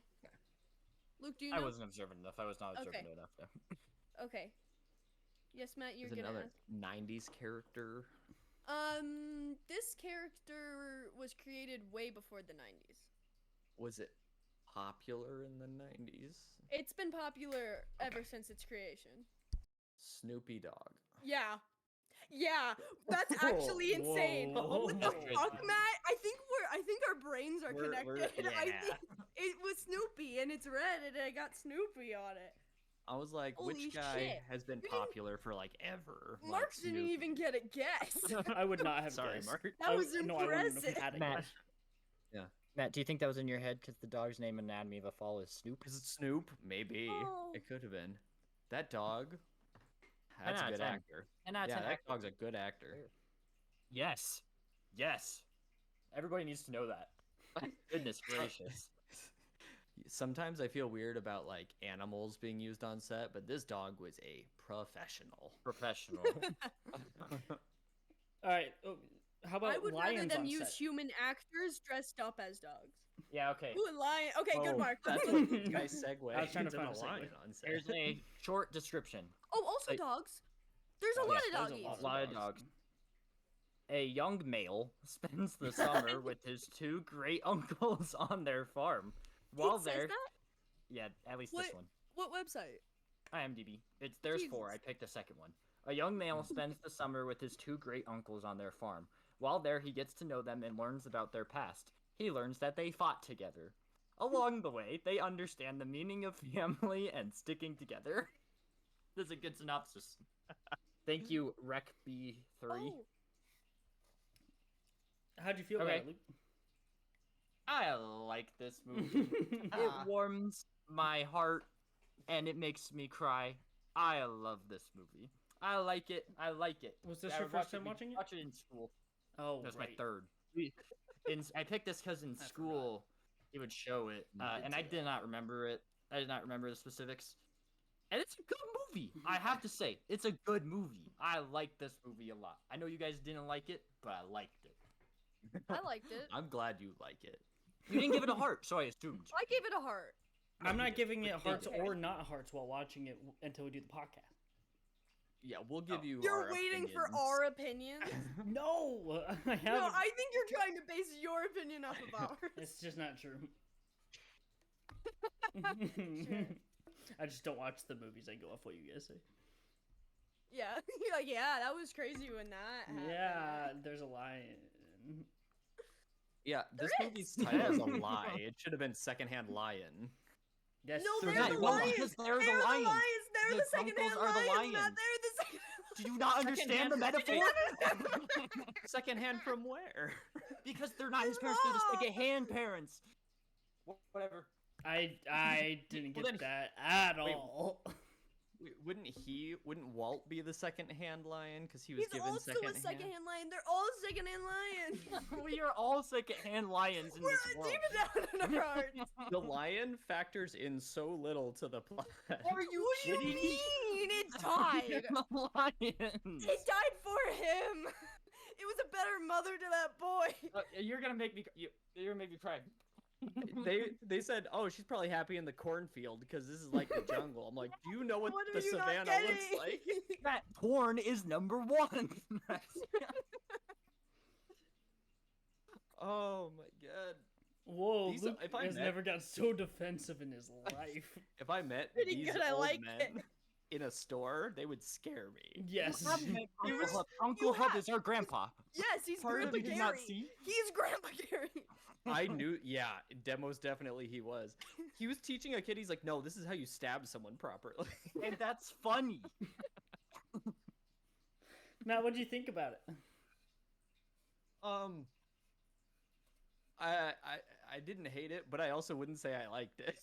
Luke, do you know? I wasn't observant enough. I was not observant Okay. enough. Okay. Yes, Matt, you're Is it gonna another ask. 90s character? This character was created way before the 90s. Was it popular in the 90s? It's been popular ever since its creation. Snoopy Dog. Yeah. Yeah, that's actually insane. Whoa. What the Whoa. fuck, Matt? I think our brains are We're- connected. I yeah. think it was Snoopy and it's red and it got Snoopy on it. I was like, Holy which guy shit. has been You didn't- popular for like ever? Like Mark didn't Snoopy. even get a guess. I would not have Sorry, guessed. Mark. That was No, I wouldn't have impressive. had a Matt. guess. Matt, do you think that was in your head because the dog's name in Anatomy of a Fall is Snoop? Is it Snoop? Maybe. Oh. It could have been. That dog. That's a out of good 10. actor. And that's Yeah, an that actor. dog's a good actor. Yes. Yes. Everybody needs to know that. Goodness gracious. Sometimes I feel weird about like animals being used on set, but this dog was a professional. Professional. All right. How about I would lions rather them on use set? human actors dressed up as dogs. Yeah, okay. Ooh, lion. Okay, good Oh, mark. That's what these guys segue I was trying to into find the a segue. line on set. Here's a short description. Oh, also Like- dogs. There's a Oh, lot yes, of there's doggies. lot of dogs. A young male spends the summer with his two great uncles on their farm. While It says they're that? yeah, at least What? this one. What website? IMDb. There's four. I Jesus. picked the second one. A young male spends the summer with his two great uncles on their farm. While there, he gets to know them and learns about their past. He learns that they fought together. Along the way, they understand the meaning of family and sticking together. This is a good synopsis. Thank you, RecB3. Oh, How'd you feel Okay. about it, Luke? I like this movie. It warms my heart and it makes me cry. I love this movie. I like it. I like it. Was this I your would first watch time watching it? Watch it in school. Oh, That's right. my third. I picked this because in I school he would show it, and I did not remember it. I did not remember the specifics. And it's a good movie. I have to say, it's a good movie. I like this movie a lot. I know you guys didn't like it, but I liked it. I liked it. I'm glad you like it. You didn't give it a heart, so I assumed. I gave it a heart. I'm not giving it hearts Okay. or not hearts while watching it until we do the podcast. Yeah, we'll give you. You're our waiting for opinions. our opinions? No, I haven't. No, I think you're trying to base your opinion off of ours. It's just not true. Sure. I just don't watch the movies. I go off what you guys say. Yeah, you're like, yeah, that was crazy when that happened. Yeah, there's a lion. Yeah, this There movie's is. title is a lie. It should have been Secondhand Lion. Yes, No, They're they're not- the well, lions. because they're the They're the lions. lions. They're The the second-hand uncles are the lions. Not lions. they're the second. Do you not understand the metaphor? Secondhand from where? Because they're not his parents, they're the second-hand parents. Whatever. I didn't Well, get then- that at wait. all. Wouldn't Walt be the second-hand lion because he was He's given also second a second-hand lion. They're all second-hand lions. We are all second-hand lions in We're this world. deep down in our hearts. The lion factors in so little to the plot. Are you What do you kidding me? mean? It died. The lions. It died for him. It was a better mother to that boy. You're gonna make me. You're gonna make me cry. They said, oh, she's probably happy in the cornfield because this is like the jungle. I'm like, do you know what What the are you not savannah getting? looks like? That porn is number one. Oh my god. Whoa, These- Luke if I has met- never got so defensive in his life. If I met Pretty these good, I old like men it. in a store, they would scare me. Yes. Uncle Hub. Uncle Hub is our grandpa. Yes, he's Part of Grandpa you did Gary. not see. He's Grandpa Gary. I knew, yeah, most definitely he was. He was teaching a kid, he's like, no, this is how you stab someone properly. And that's funny. Matt, what do you think about it? I didn't hate it, but I also wouldn't say I liked it.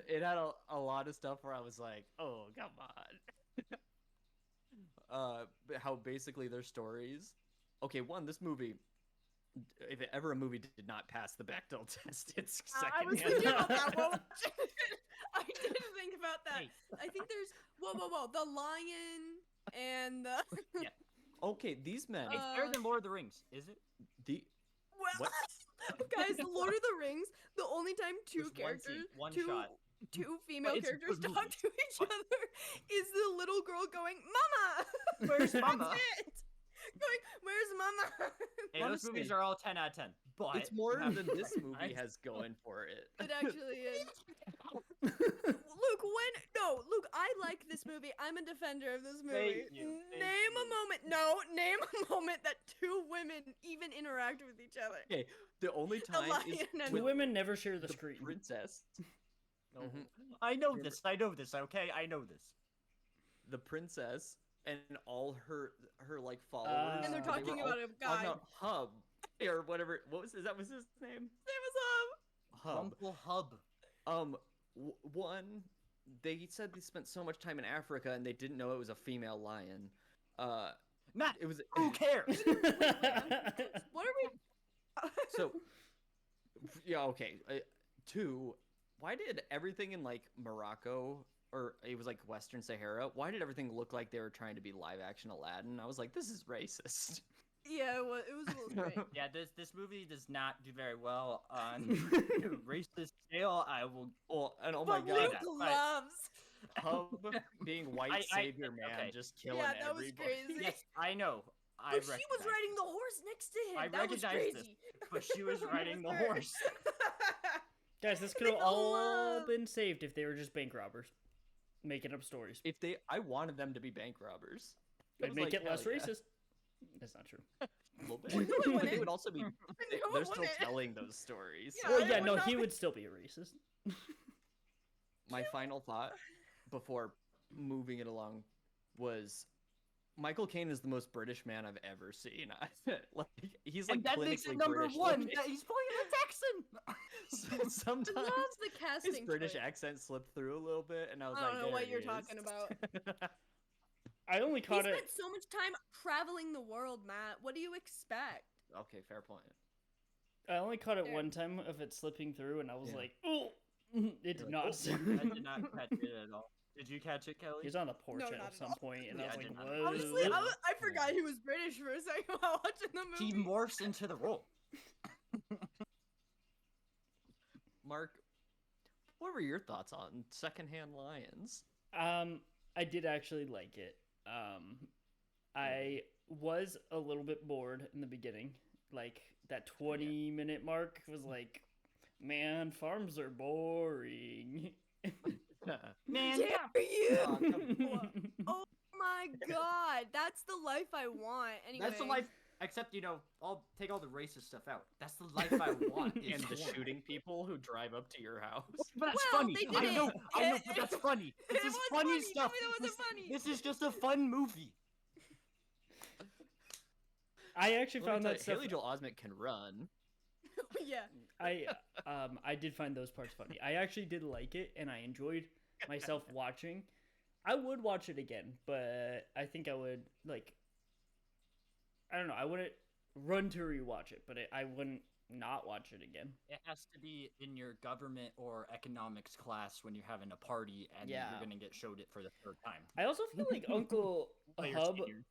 It had a lot of stuff where I was like, oh, come on. How basically their stories. Okay, one, this movie, if ever a movie did not pass the Bechdel test, it's I was Secondhand. thinking about that. While I did think about that. Hey. I think there's whoa. The lion and the Okay, these men, It's better than Lord of the Rings, is it? the well, What? guys, Lord of the Rings. The only time two There's one scene, characters, one two shot. two female it's a characters good talk movie. to each other is the little girl going, "Mama." Where's Mama? That's it. Going, "Where's Mama?" Hey, those Honestly, movies are all 10 out of 10. But it's more you have than to this movie recognize- has going for it. It actually is. Luke, I like this movie. I'm a defender of this movie. Thank you, thank Name a you. moment. Name a moment that two women even interact with each other. Okay, the only A time is lion and The a women never share the the screen. princess. No. Mhm. I know this. I know this. Okay, I know this. The princess and all her like followers. And they're They were talking all about a guy. talking about Hub or whatever. That was his name? Name was Hub. Uncle Hub. One, they said they spent so much time in Africa and they didn't know it was a female lion. Matt, It was who cares? What are we? so. Yeah. Okay. Two. Why did everything in like Morocco or it was like Western Sahara? Why did everything look like they were trying to be live action Aladdin? I was like, this is racist. Yeah, it was a little strange. Yeah, this movie does not do very well on racist scale. I will. Oh, and oh But my god, Luke that, but- loves. Hub being white savior man, okay. just killing Yeah, that was everybody. crazy. Yes, I know. I But she was recognize riding the horse next to him. I that was recognize this. crazy. but she was riding the It was her. horse. Guys, this could have With all love. been saved if they were just bank robbers, making up stories. I wanted them to be bank robbers. It'd make it less hell yeah. racist. That's not true. A little bit. No, it But they wouldn't. would also be. No, it They're still wouldn't. telling those stories. Yeah, Well, it yeah, would no, not he be- would still be a racist. My final thought before moving it along was Michael Caine is the most British man I've ever seen. Like he's like And that clinically makes it number British. one. Yeah, he's playing a Texan. Sometimes I love the casting. his British choice. accent slipped through a little bit, and I was I like, don't know there what it you're is. talking about. I only He caught spent it. so much time traveling the world, Matt. What do you expect? Okay, fair point. I only caught it There. one time of it slipping through, and I was Yeah. like, "Oh!" It did like, not. "Oh." I did not catch it at all. Did you catch it, Kelly? He's on the porch No, at not at some all. point, and Yeah, I I was did like, not. "What?" Honestly, I forgot he was British for a second while watching the movie. He morphs into the role. Mark, what were your thoughts on Secondhand Lions? I did actually like it. I was a little bit bored in the beginning. Like that 20-minute mark was like, man, farms are boring. Man, Dare you? come Oh my god, that's the life I want. Anyway, that's the life. Except I'll take all the racist stuff out. That's the life I want. And is the horror. shooting people who drive up to your house. But that's Well, funny. they did I know, it. but that's funny. This It is was funny funny. stuff. Tell me that wasn't This- funny. This is just a fun movie. I actually Let me found tell that you, stuff. Haley Joel Osment can run. yeah. I did find those parts funny. I actually did like it, and I enjoyed myself watching. I would watch it again, but I think I would I don't know. I wouldn't run to rewatch it, but I wouldn't not watch it again. It has to be in your government or economics class when you're having a party and Yeah. you're gonna get showed it for the third time. I also feel like Uncle While you're Hub senior.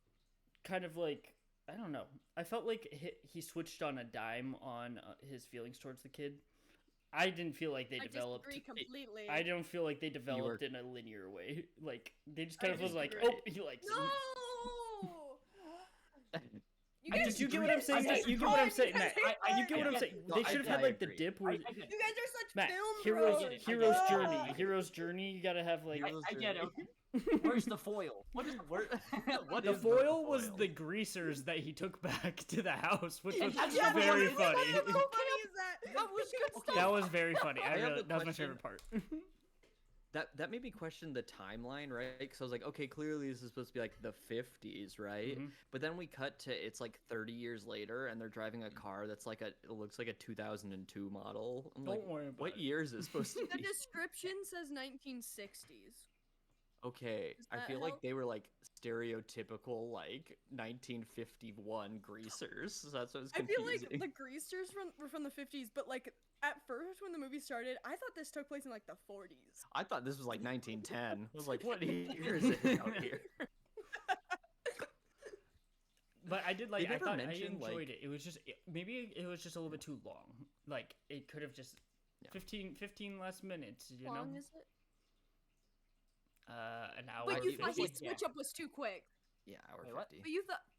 kind of like, I don't know. I felt like he switched on a dime on his feelings towards the kid. I didn't feel like they I developed. disagree completely. I don't feel like they developed in a linear way. Like they just I kind of was like, disagree. oh, he likes him. No. You I guys, just, you get what I'm saying. I Matt? You get what I'm saying, you guys Matt. hate You get what I'm I saying. get- They no, should have I had like the agree. dip where You guys are such Matt, film hero's bros. hero's I get it. journey. Hero's journey. You gotta have like I get it. Where's the foil? What is What the is foil was foil? the greasers that he took back to the house, which was That's Yeah, the very one- funny. How funny is that? That was good stuff. That was very funny. I have a That was my question. favorite part. That made me question the timeline, right? Because I was like, okay, clearly this is supposed to be like the 50s, right? Mhm. But then we cut to it's like 30 years later, and they're driving a car that's like it looks like a 2002 model. I'm like, Don't worry about what it. year is it supposed to The be? description says 1960s. Okay, Does I that feel like help? they were like stereotypical like 1951 greasers. So that's what was I feel confusing. like the greasers were from the 50s, but like at first when the movie started, I thought this took place in like the 40s. I thought this was like 1910. I was like, what year is it out here? But I did like. They I never thought I mentioned, enjoyed like- it. It was just maybe it was just a little bit too long. Like it could have just Yeah. 15 less minutes. You How long know, is it? an hour. But you it thought was his like- switch up was too quick. Yeah, hour Wait, what? 50. But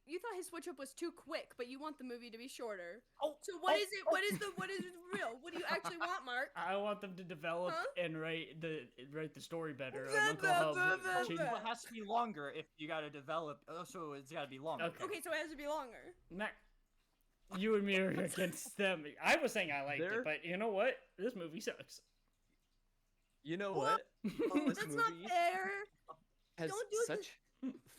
you thought his switch up was too quick, but you want the movie to be shorter. Oh, So what oh, is it? What is real? What do you actually want, Mark? I want them to develop Huh? and write the story better. Blah, on Uncle blah, Hub blah, blah, changed- blah. Well, it has to be longer if you gotta develop. So it's gotta be longer. Okay. Okay, so it has to be longer. Matt, you and me are against them. I was saying I liked They're- it, but you know what? This movie sucks. You know What? what? This That's not movie fair. has Don't do such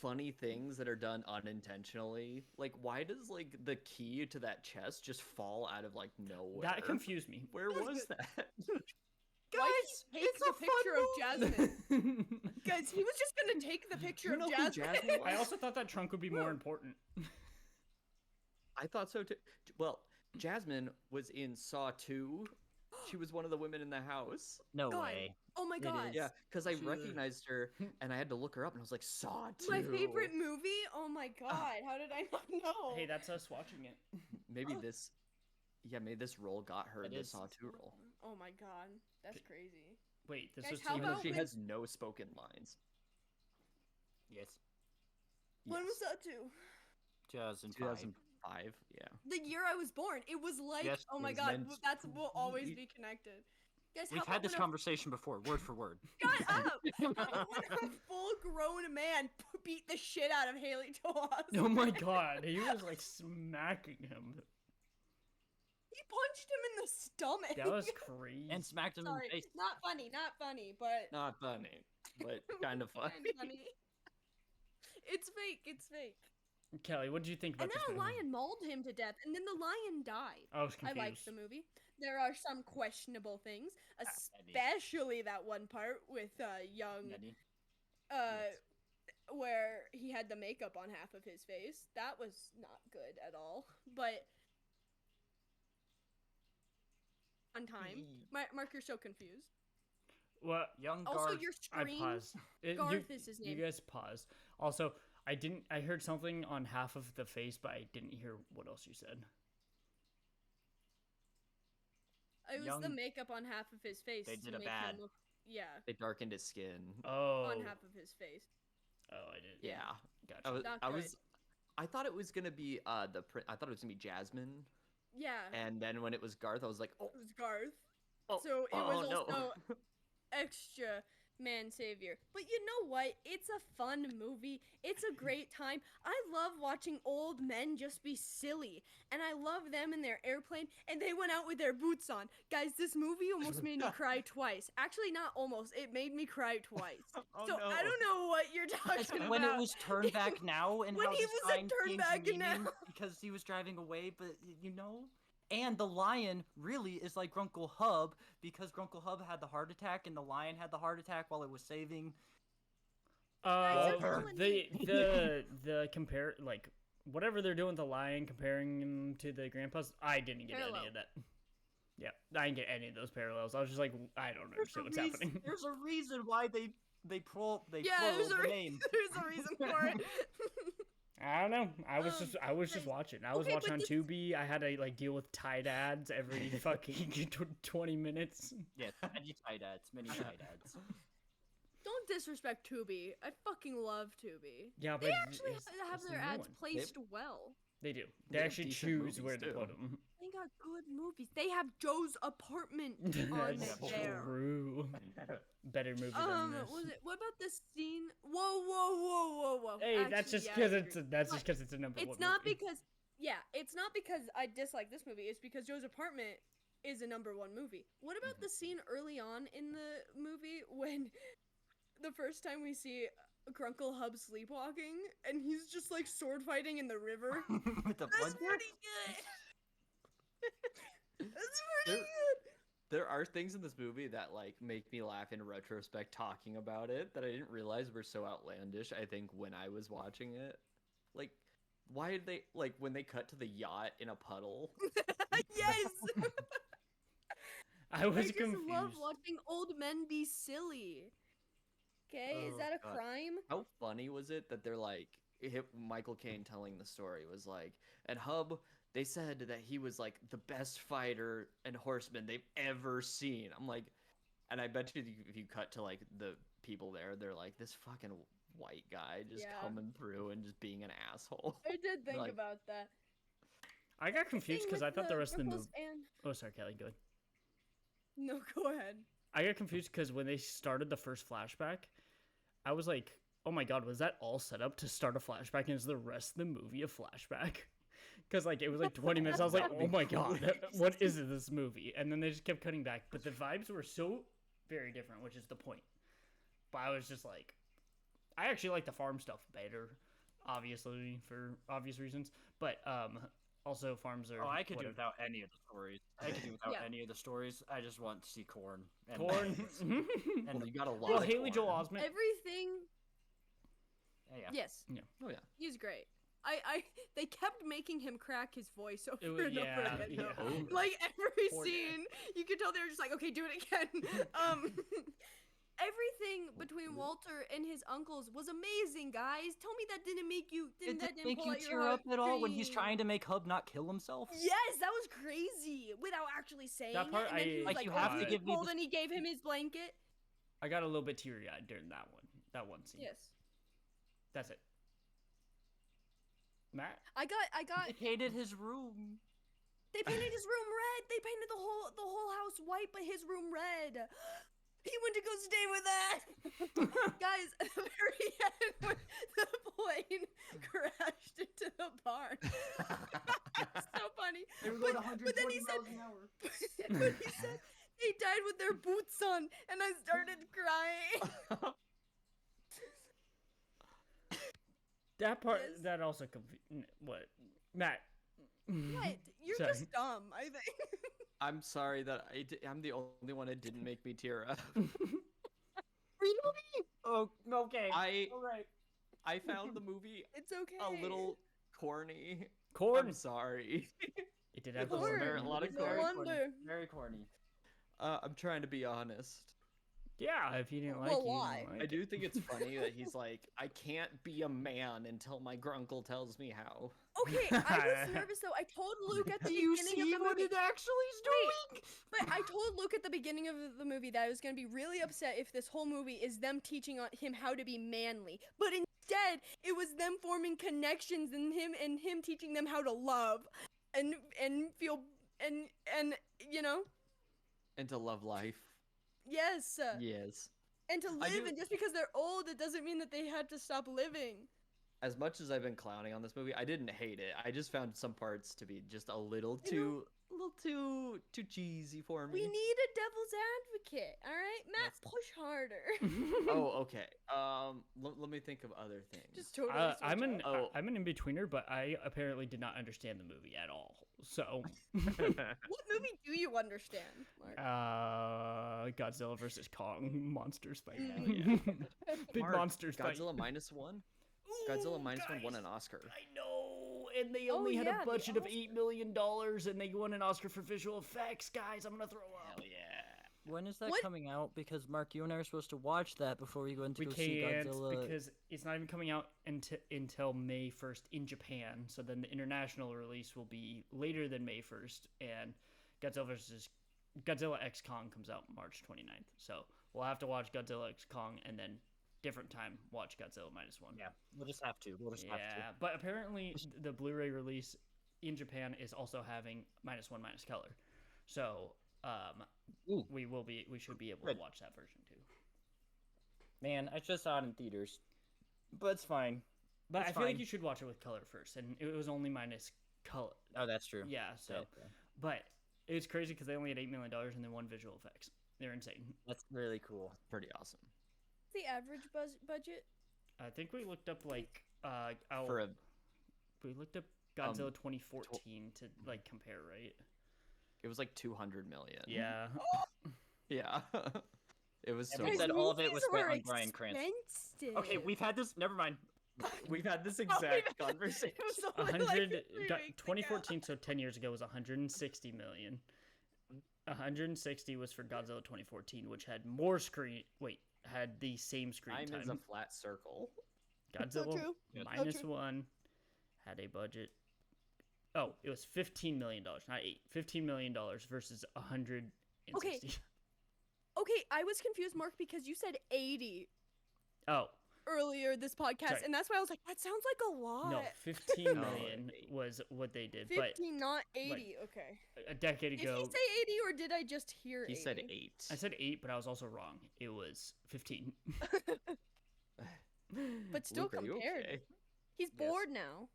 funny things that are done unintentionally. Like, why does like the key to that chest just fall out of like nowhere? That confused me. Where That's was good. that? Guys, take it's the a fun picture of Jasmine. Guys, he was just gonna take the picture You of know who Jasmine. Jasmine was? I also thought that trunk would be more important. I thought so too. Well, Jasmine was in Saw 2. She was one of the women in the house. No God. way. Oh my It god. is. Yeah, because I She was- recognized her and I had to look her up and I was like, Saw 2. My favorite movie? Oh my god. How did I not know? Hey, that's us watching it. Maybe Oh. this, maybe this role got her It the is. Saw 2 role. Oh my god. That's crazy. Wait, this Guys, was how Even though about she when- has no spoken lines. Yes. When was Yes. that too? 2005. 2005, yeah. The year I was born. It was like, Yes, oh it my was god, meant- that's will always be connected. Guys, We've how had about this when conversation before, word for word. Shut up! How about when a full-grown man beat the shit out of Haley Joel Osment? Oh my god, he was like smacking him. He punched him in the stomach. That was crazy. And smacked him Sorry, in the face. not funny, but Not funny, but kind of funny. kinda funny. It's fake. It's fake. Kelly, what did you think about And then this a movie? lion mauled him to death, and then the lion died. I was I confused. liked the movie. There are some questionable things, Eddie. especially that one part with young, Eddie. where he had the makeup on half of his face. That was not good at all. But on time, Mark, you're so confused. Well, Young Also, Garth. your I screen. paused. Garth is his name. You guys paused. Also, I didn't. I heard something on half of the face, but I didn't hear what else you said. It was the Young- makeup on half of his face. They to did a make bad. him look, yeah, They darkened his skin. Oh. on half of his face. Oh, I didn't. Yeah. Gotcha. I Not was I thought it was gonna be I thought it was gonna be Jasmine, Yeah, and then when it was Garth, I was like, oh, it was Garth. oh, So it was oh, no. also extra man savior. But you know what? It's a fun movie. It's a great time. I love watching old men just be silly. And I love them in their airplane and they went out with their boots on. Guys, this movie almost made me cry twice. Actually, not almost. It made me cry twice. Oh, so no. I don't know what you're talking about. When it was turn back now and When how he the was in sign turn changed back meaning now. because he was driving away, but you know. And the lion really is like Grunkle Hub because Grunkle Hub had the heart attack and the lion had the heart attack while it was saving. Guys, you're Walter. telling The compare like whatever they're doing with the lion, comparing him to the grandpas. I didn't get Parallel. any of that. Yeah, I didn't get any of those parallels. I was just like, I don't understand what's happening. There's a reason why they pull Yeah, there's the a name. There's a reason for it. I don't know. I was just guys, watching. I was okay, watching but on this- Tubi. I had to like deal with Tide ads every fucking 20 minutes. Yeah, many tie dads, many tie dads. Don't disrespect Tubi. I fucking love Tubi. Yeah, but They actually it's- have it's their the new ads one. placed well. They do. They They have actually decent choose movies, where to too. put them. They got good movies. They have Joe's apartment on That's there. true. Better movie than this. Was it? What about this scene? Whoa. Hey, that's Actually, just yeah, I because agree. it's a number one. It's not movie. because it's not because I dislike this movie. It's because Joe's apartment is a number one movie. What about the scene early on in the movie when the first time we see Grunkle Hub sleepwalking and he's just like sword fighting in the river? With the That's blood. pretty good. That's pretty There- good. There are things in this movie that like make me laugh in retrospect talking about it that I didn't realize were so outlandish. I think when I was watching it, like, why did they like when they cut to the yacht in a puddle? Yes. I was I just confused. love watching old men be silly. Okay, is Oh, that a God. crime? How funny was it that they're like Michael Caine telling the story was like, and Hub, they said that he was like the best fighter and horseman they've ever seen. I'm like, and I bet you if you cut to like the people there, they're like this fucking white guy just Yeah. coming through and just being an asshole. I did think Like- about that. I got confused Thing because with I thought the rest of the Grunkles movie. And... Oh, sorry, Kelly. Go ahead. No, go ahead. I got confused because when they started the first flashback, I was like, "Oh my god, was that all set up to start a flashback?" And is the rest of the movie a flashback? Because like it was like 20 minutes. I was like, That would "Oh be my god, great. what is this movie?" And then they just kept cutting back, but the vibes were so very different, which is the point. But I was just like, I actually like the farm stuff better, obviously for obvious reasons. But also farms are. Oh, I could do whatever. without any of the stories. I could do without Yeah. any of the stories. I just want to see corn. And Corn. and Well, you got a lot. Well, of Haley Joel corn. Osment. Everything. yeah. Yes, Oh yeah. he's great. they kept making him crack his voice over It was, and over yeah, again. yeah. Oh. Like every Poor guy. scene, you could tell they were just like, okay, do it again. Everything between Walter and his uncles was amazing, guys. Tell me that didn't make you Did that it didn't make pull you out your tear up at all when he's heartstrings? trying to make Hub not kill himself? Yes, that was crazy. Without actually saying That part it, and then he was I- like, Like, you "Oh, have to he give me pulled the- and he gave him his blanket." I got a little bit teary-eyed during that one scene. Yes, That's it. Matt? I got. He hated his room. They painted his room red. They painted the whole house white, but his room red. He went to go stay with that. Guys, at the very end, when the plane crashed into the barn. It's so funny. They were But- going but then he 120 said- miles an hour. But he said they died with their boots on, and I started crying. That part, Yes. that also what? Matt. What? You're Sorry. just dumb, I think. I'm sorry that I'm the only one that didn't make me tear up. Really? Oh, okay. I found the movie It's okay. a little corny. Corn. I'm sorry. It did have Corn. corn. A lot of No corn. wonder. Very corny. I'm trying to be honest. Yeah, if you didn't like Well, it, you why? didn't like I it. do think it's funny that he's like, I can't be a man until my grunkle tells me how. Okay, I was nervous though. I told Luke at the Do you beginning see of the what movie. it actually is doing? But I told Luke at the beginning of the movie that I was gonna be really upset if this whole movie is them teaching him how to be manly. But instead, it was them forming connections and him teaching them how to love, and feel and you know, And to love life. yes, Yes. and to I live. do- And just because they're old, it doesn't mean that they had to stop living. As much as I've been clowning on this movie, I didn't hate it. I just found some parts to be just a little You too cheesy for me. We need a devil's advocate, all right? Matt, push harder. Oh, okay. Let me think of other things. Just totally. I'm switch an up. Oh. I'm an in-betweener, but I apparently did not understand the movie at all. So, What movie do you understand, Mark? Godzilla versus Kong monsters fight. Mm. Big Mark, monsters fight. Godzilla -1. Godzilla -1 won guys, an Oscar. I know, and they Oh, only had yeah, a the budget of Oscar. $8 million, and they won an Oscar for visual effects. Guys, I'm gonna throw up. Hell yeah. When is that What? coming out? Because Mark, you and I are supposed to watch that before we go in to We go see can't Godzilla. because it's not even coming out until May 1st in Japan. So then the international release will be later than May 1st, and Godzilla X Kong comes out March 29th. So we'll have to watch Godzilla X Kong and then different time watch Godzilla -1. Yeah, we'll just have to. We'll just have Yeah, to. but apparently the Blu-ray release in Japan is also having -1 color. So Ooh. we should be able Good. to watch that version too. Man, I just saw it in theaters, but it's fine. But It's I feel like fine. you should watch it with color first, and it was only minus color. Oh, that's true. Yeah, so Yeah. but it's crazy because they only had $8 million and then one visual effects. They're insane. That's really cool. Pretty awesome. The average budget? I think we looked up like For a we looked up Godzilla 2014 to like compare, right? it was like 200 million. Yeah. Yeah. It was so Everyone said Guys, all of it was movies spent were on Bryan Cranston. expensive. Okay, we've had this. Never mind. We've had this Oh, exact conversation. It was only like 100 3 got- weeks ago. 2014, so 10 years ago was 160 million. 160 was for Godzilla 2014, which had more screen. Wait, had the same screen Time time. is a flat circle. Godzilla true. Yeah. minus true. 1 had a budget. Oh, it was $15 million, not 8. $15 million versus 160. Okay, I was confused, Mark, because you said 80 Oh, earlier this podcast, Sorry. and that's why I was like, that sounds like a lot. no, 15 No, million 8. was what they did. 15, not 80. Okay. But a decade Did he ago, say 80 or did I just hear He 80? said 8. I said 8, but I was also wrong. It was 15. But still Luke, are you compared. okay? He's Yes. bored now.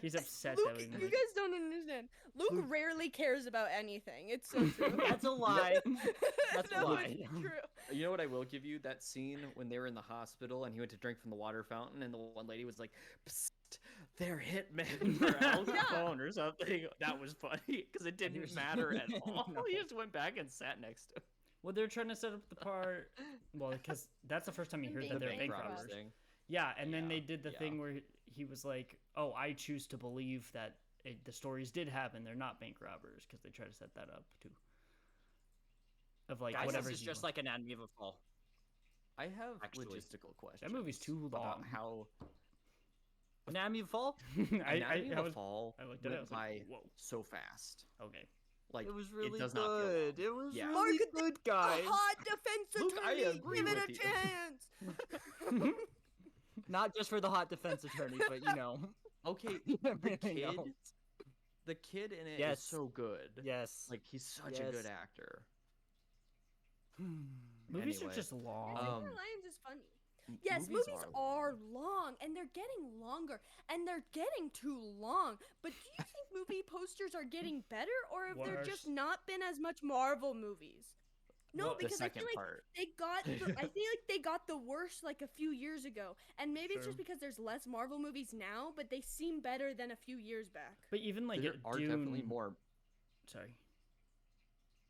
He's upset Luke, that we you guys don't understand. Luke rarely cares about anything. It's so true. That's a lie. That's a No, lie. it's true. You know what I will give you? That scene when they were in the hospital and he went to drink from the water fountain and the one lady was like, Psst, they're hitmen or Al Capone or something. That was funny because it didn't matter at all. No. He just went back and sat next to him. Well, they're trying to set up the part. Well, because that's the first time you heard that The they're bank bank robbers. robbers. thing. Yeah, and then Yeah, they did the yeah. thing where he was like, "Oh, I choose to believe that the stories did happen. They're not bank robbers," because they try to set that up too. Of like Guys, whatever this is he just wants. like Anatomy of a Fall. I have Actually. logistical questions. That movie's too about long. how Anatomy of a Fall? Anatomy I of a was Fall I looked at it. I went was by like, "Whoa, so fast. okay." Like It was really does not feel long. good. It was Yeah. really Market good, A guys. hot defense Luke, I attorney. agree Give it with a you. chance. Not just for the hot defense attorney, but Okay, the everything kid, else. the kid in it is Yes. so good. Yes. Like he's such a good actor. Movies are Anyway, just long. Secondhand Lions is funny. Yes, movies are long, and they're getting longer, and they're getting too long. But do you think movie posters are getting better, or have there just Worse. not been as much Marvel movies? No, Well, the because I feel second like part. they got. I feel like they got the worst like a few years ago, and maybe it's True. just because there's less Marvel movies now, but they seem better than a few years back. But even like There are Dune, definitely more. Sorry.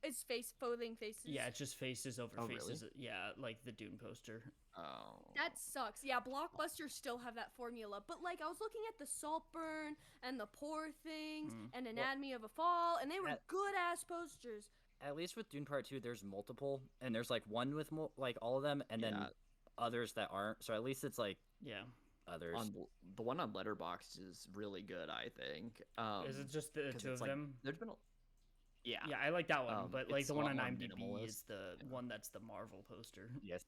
It's folding faces. Yeah, it's just faces over Oh, really? faces. Yeah, like the Dune poster. Oh. That sucks. Yeah, blockbusters still have that formula, but like I was looking at the Saltburn and the Poor Things and Anatomy of a Fall, and they were good ass posters. At least with Dune Part 2, there's multiple, and there's like one with like all of them, and then others that aren't. So at least it's like others. The one on Letterboxd is really good, I think. Is it just the 'cause two of it's like, them? There's been Yeah, I like that one, but like it's the a one lot on more IMDb minimalist. is the one that's the Marvel poster. Yes.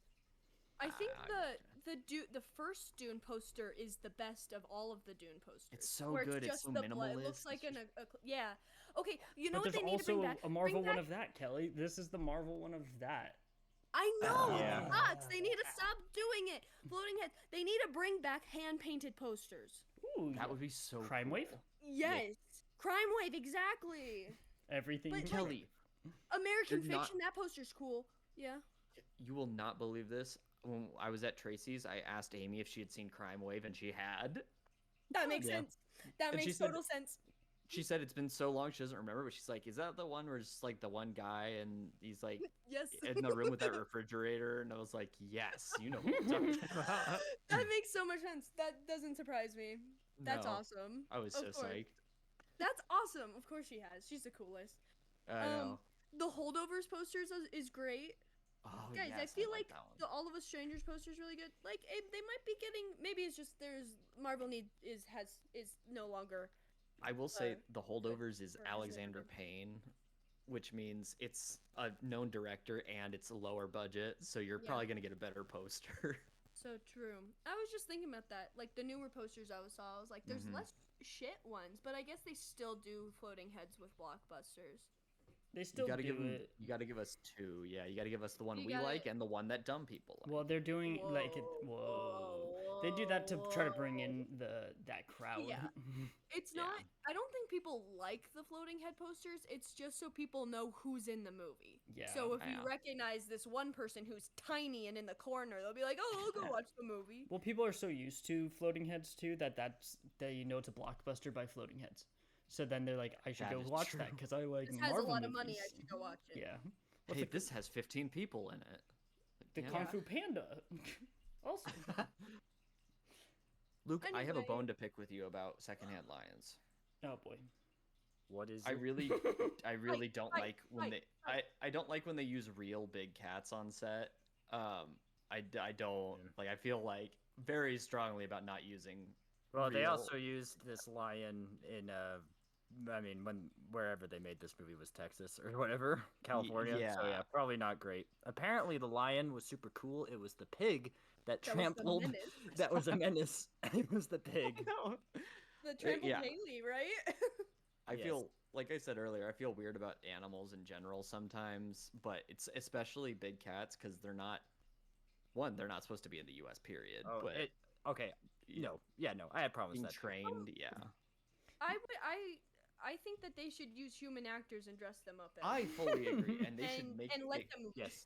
I think gotcha. the first Dune poster is the best of all of the Dune posters. It's so where good. It's just so the blood. It minimalist. looks like It's yeah. Okay, you know But what they there's need to bring also back? a Marvel Bring one back- of that, Kelly. This is the Marvel one of that. I know Yeah. it sucks. They need to stop doing it. Floating heads. They need to bring back hand painted posters. Ooh, That would be so Crime cool. Wave? Yes, Crime Wave exactly. Everything. But, you Kelly, American You're not- Fiction. That poster's cool. Yeah. you will not believe this. When I was at Tracy's, I asked Amy if she had seen Crime Wave, and she had. That makes Yeah. sense. That And she makes said- total sense. She said it's been so long she doesn't remember, but she's like, "Is that the one where it's like the one guy and he's like Yes. in the room with that refrigerator?" And I was like, "Yes, you know what I'm talking about." That makes so much sense. That doesn't surprise me. That's No, awesome. I was Of so course. psyched. That's awesome. Of course she has. She's the coolest. I know. The Holdovers posters is great. Oh, Guys, yes, I feel like that one. the All of Us Strangers poster is really good. Like they might be getting. Maybe it's just there's Marvel is no longer. I will say the but- holdovers is or is it Alexander good? Payne, which means it's a known director and it's a lower budget, so you're Yeah. probably gonna get a better poster. So true. I was just thinking about that. Like the newer posters I saw, I was like, there's less shit ones, but I guess they still do floating heads with blockbusters. They still you gotta do give 'em- it. You gotta give us two. Yeah, you gotta give us the one You we gotta- like and the one that dumb people like. Well, they're doing like they do that to try to bring in that crowd. Yeah. It's Yeah. not. I don't think people like the floating head posters. It's just so people know who's in the movie. Yeah. So if Yeah. you recognize this one person who's tiny and in the corner, they'll be like, "Oh, I'll go watch the movie." Well, people are so used to floating heads too that you know it's a blockbuster by floating heads. So then they're like, I should That go is watch true. that because I like This has Marvel a lot of money. movies. I should go watch it. Yeah. Hey, this has 15 people in it. The Yeah. Kung Fu Panda. Also. Luke, I have a Anyway. bone to pick with you about Secondhand Lions. Oh boy. What is I it? really, I really don't fight, like when fight, I don't like when they use real big cats on set. I don't like. I feel like very strongly about not using. Well, they real- also used this lion in I mean, wherever they made this movie was Texas or whatever, California. So yeah. yeah, probably not great. Apparently, the lion was super cool. It was the pig that That was the trampled. menace. That was a menace. It was the pig. No. The trampled yeah. Haley, right? I Yes. feel like I said earlier. I feel weird about animals in general sometimes, but it's especially big cats because they're not. One, they're not supposed to be in the U.S. Period. Oh, but okay. No, yeah, no. I had problems being with that. trained, yeah. I think that they should use human actors and dress them up. As I fully agree, and they should and, make and let it. them. Yes.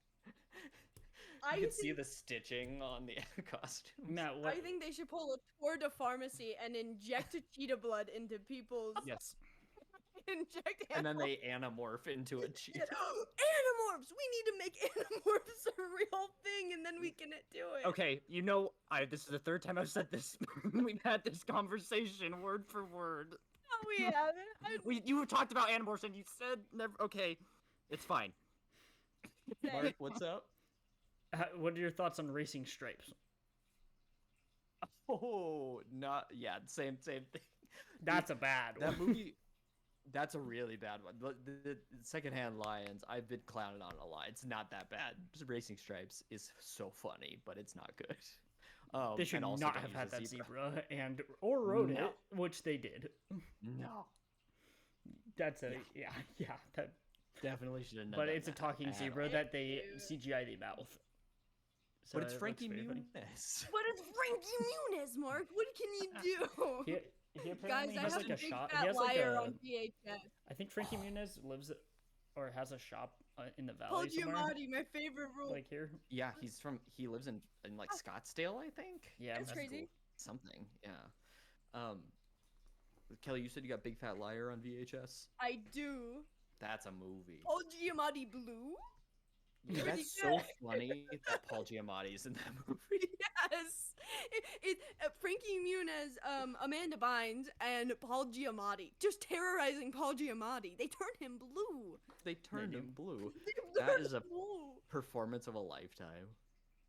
I You can see think- the stitching on the costume. Matt, what? I think they should pull a tour de pharmacy and inject cheetah blood into people's Yes. inject And then animals. they anamorph into a Said, cheetah. Animorphs! We need to make animorphs a real thing, and then we can do it. Okay, this is the third time I've said this. We've had this conversation word for word. No, we haven't. You talked about Animorphs and you said never. Okay, it's fine. Mark, what's up? What are your thoughts on Racing Stripes? Oh, same thing. That's a bad one. That movie, that's a really bad one. The Secondhand Lions, I've been clowning on it a lot. It's not that bad. Racing Stripes is so funny, but it's not good. They should and also not don't have use had a that zebra. zebra or rode No. it, which they did. No, That's a that. definitely should have. But it's a talking zebra all. that they Ew. CGI the mouth. So But it's it Frankie looks very funny. Muniz. But it's Frankie Muniz, Mark. What can you do? He Guys, apparently I has have like a a big shop. He fat has like liar a. on VHS. I think Frankie Muniz lives or has a shop in the Paul valley somewhere. Giamatti, my favorite role. Like here. Yeah, he lives in like Scottsdale, I think. Yeah, That's crazy. Something, yeah. Kelly, you said you got Big Fat Liar on VHS. I do. That's a movie. Paul Giamatti Blue. Yeah, pretty that's so funny that Paul Giamatti's in that movie. Yes. Frankie Muniz, Amanda Bynes, and Paul Giamatti just terrorizing Paul Giamatti. They turned him blue. They turned do. him blue. They That turned is a blue. performance of a lifetime.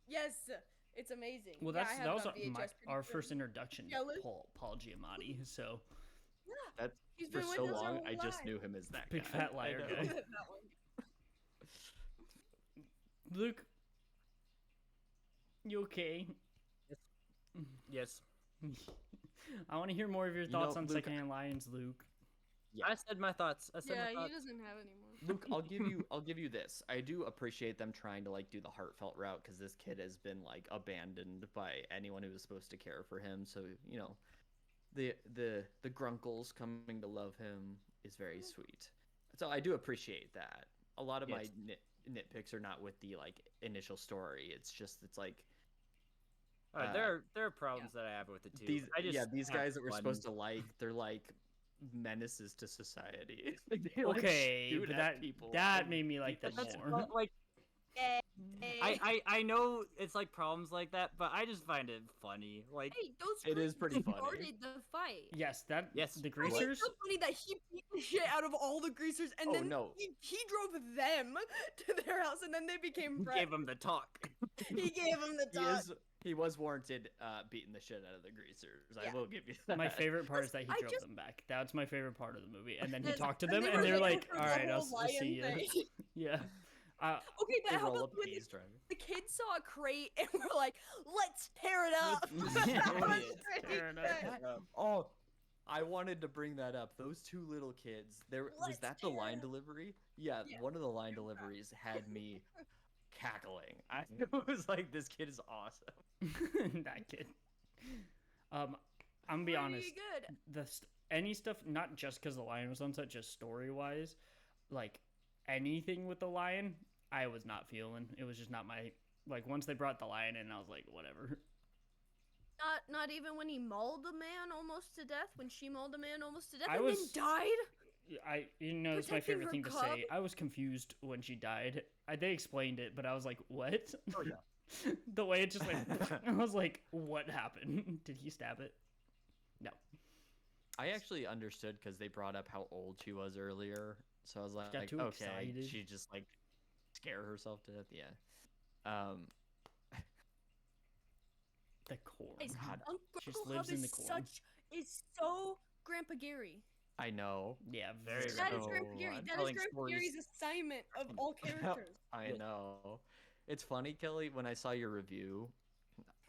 Yes, it's amazing. Well, Yeah, I that have was it on VHS pretty our soon. first introduction Jealous? to Paul Giamatti. So Yeah, That's he's for been with so us our long. whole I just life. knew him as that Big guy. Fat Liar I know. guy. That one. Luke, you okay? Yes. I want to hear more of your You thoughts know, on Luke, Secondhand Lions, Luke. Yeah. I said my thoughts. Yeah, he doesn't have any more. Luke, I'll give you this. I do appreciate them trying to like do the heartfelt route because this kid has been like abandoned by anyone who was supposed to care for him. So the grunkles coming to love him is very sweet. So I do appreciate that. A lot of Yes. my nitpicks are not with the like initial story. It's like There are problems that I have with it too. these have guys that we're fun. supposed to like, they're like menaces to society. Like, they, like, Okay, shoot but at people that and made me like them beat the That's shit more. like Hey, I know it's like problems like that, but I just find it funny. Like hey, those It is pretty greasers funny. started the fight. Yes, Yes. the It's greasers. so funny that he beat the shit out of all the greasers, and Oh, then no. he drove them to their house, and then they became friends. gave him the talk. He gave him the talk. He was warranted beating the shit out of the greasers. Yeah. I will give you that. My favorite part is that he I drove just- them back. That's my favorite part of the movie. And then he Yes, talked to and them, they and were they're there like, for "All the right, whole I'll see lion you." thing. Yeah. Okay, They but how roll about up when P's driving. the kids saw a crate and were like, "Let's tear it up." Let's That tear was it pretty up. good. Oh, I wanted to bring that up. Those two little kids. Was Let's that the tear line it. delivery? Yeah, Yeah. one of the line deliveries had me cackling. I was like, "This kid is awesome." That kid. I'm gonna be Pretty honest. good. Any stuff, not just because the lion was on set, just story wise, like anything with the lion, I was not feeling. It was just not my like. Once they brought the lion in, I was like, whatever. Not even when he mauled a man almost to death. When she mauled a man almost to death I and was- then died. It's my Protecting favorite her thing to cub? say. I was confused when she died. They explained it, but I was like, what? Oh, yeah. The way it just like, I was like, what happened? Did he stab it? No. I actually understood because they brought up how old she was earlier. So I was like, got too okay, excited. she just like scare herself to death. Yeah. The corn. Guys, God, She just Uncle lives Hub in is the corn. is so Grandpa Gary. I know. Yeah, Very very. That is So Grandpa Gary. I'm That is telling Grandpa stories. Gary's assignment of all characters. I Yeah. know. It's funny, Kelly, when I saw your review,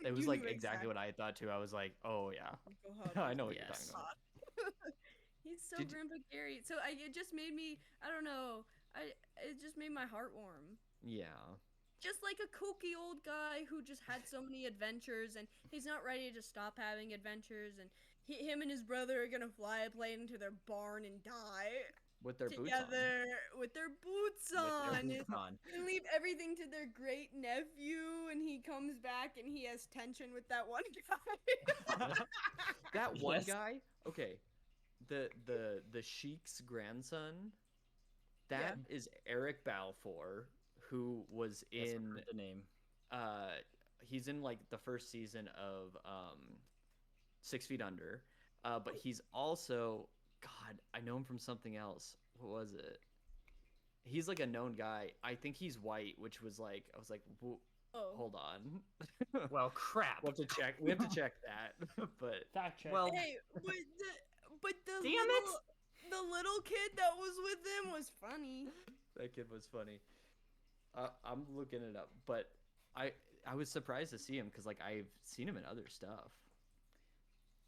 it was You like knew exactly what I thought too. I was like, oh yeah. Uncle Hub. I know what Yes. you're talking about. He's so Did- Grandpa Gary. So it just made me. I don't know. It just made my heart warm. Yeah. Just like a kooky old guy who just had so many adventures, and he's not ready to stop having adventures. And him and his brother are gonna fly a plane into their barn and die With their boots on. together with their boots With their on. boots on. They leave everything to their great nephew, and he comes back and he has tension with that one guy. That one Yes. guy, okay. the Sheik's grandson, that is Eric Balfour, who was Yes, I've in heard the name. he's in like the first season of 6 Feet Under, but he's also, God, I know him from something else. What was it? He's like a known guy. I think he's white, which was like, I was like, Oh. hold on. Well, crap. We have to check. We have to check that. But Fact check. Well, Hey, but the Damn it! the little kid that was with him was funny. that kid was funny. I'm looking it up, but I was surprised to see him because like I've seen him in other stuff.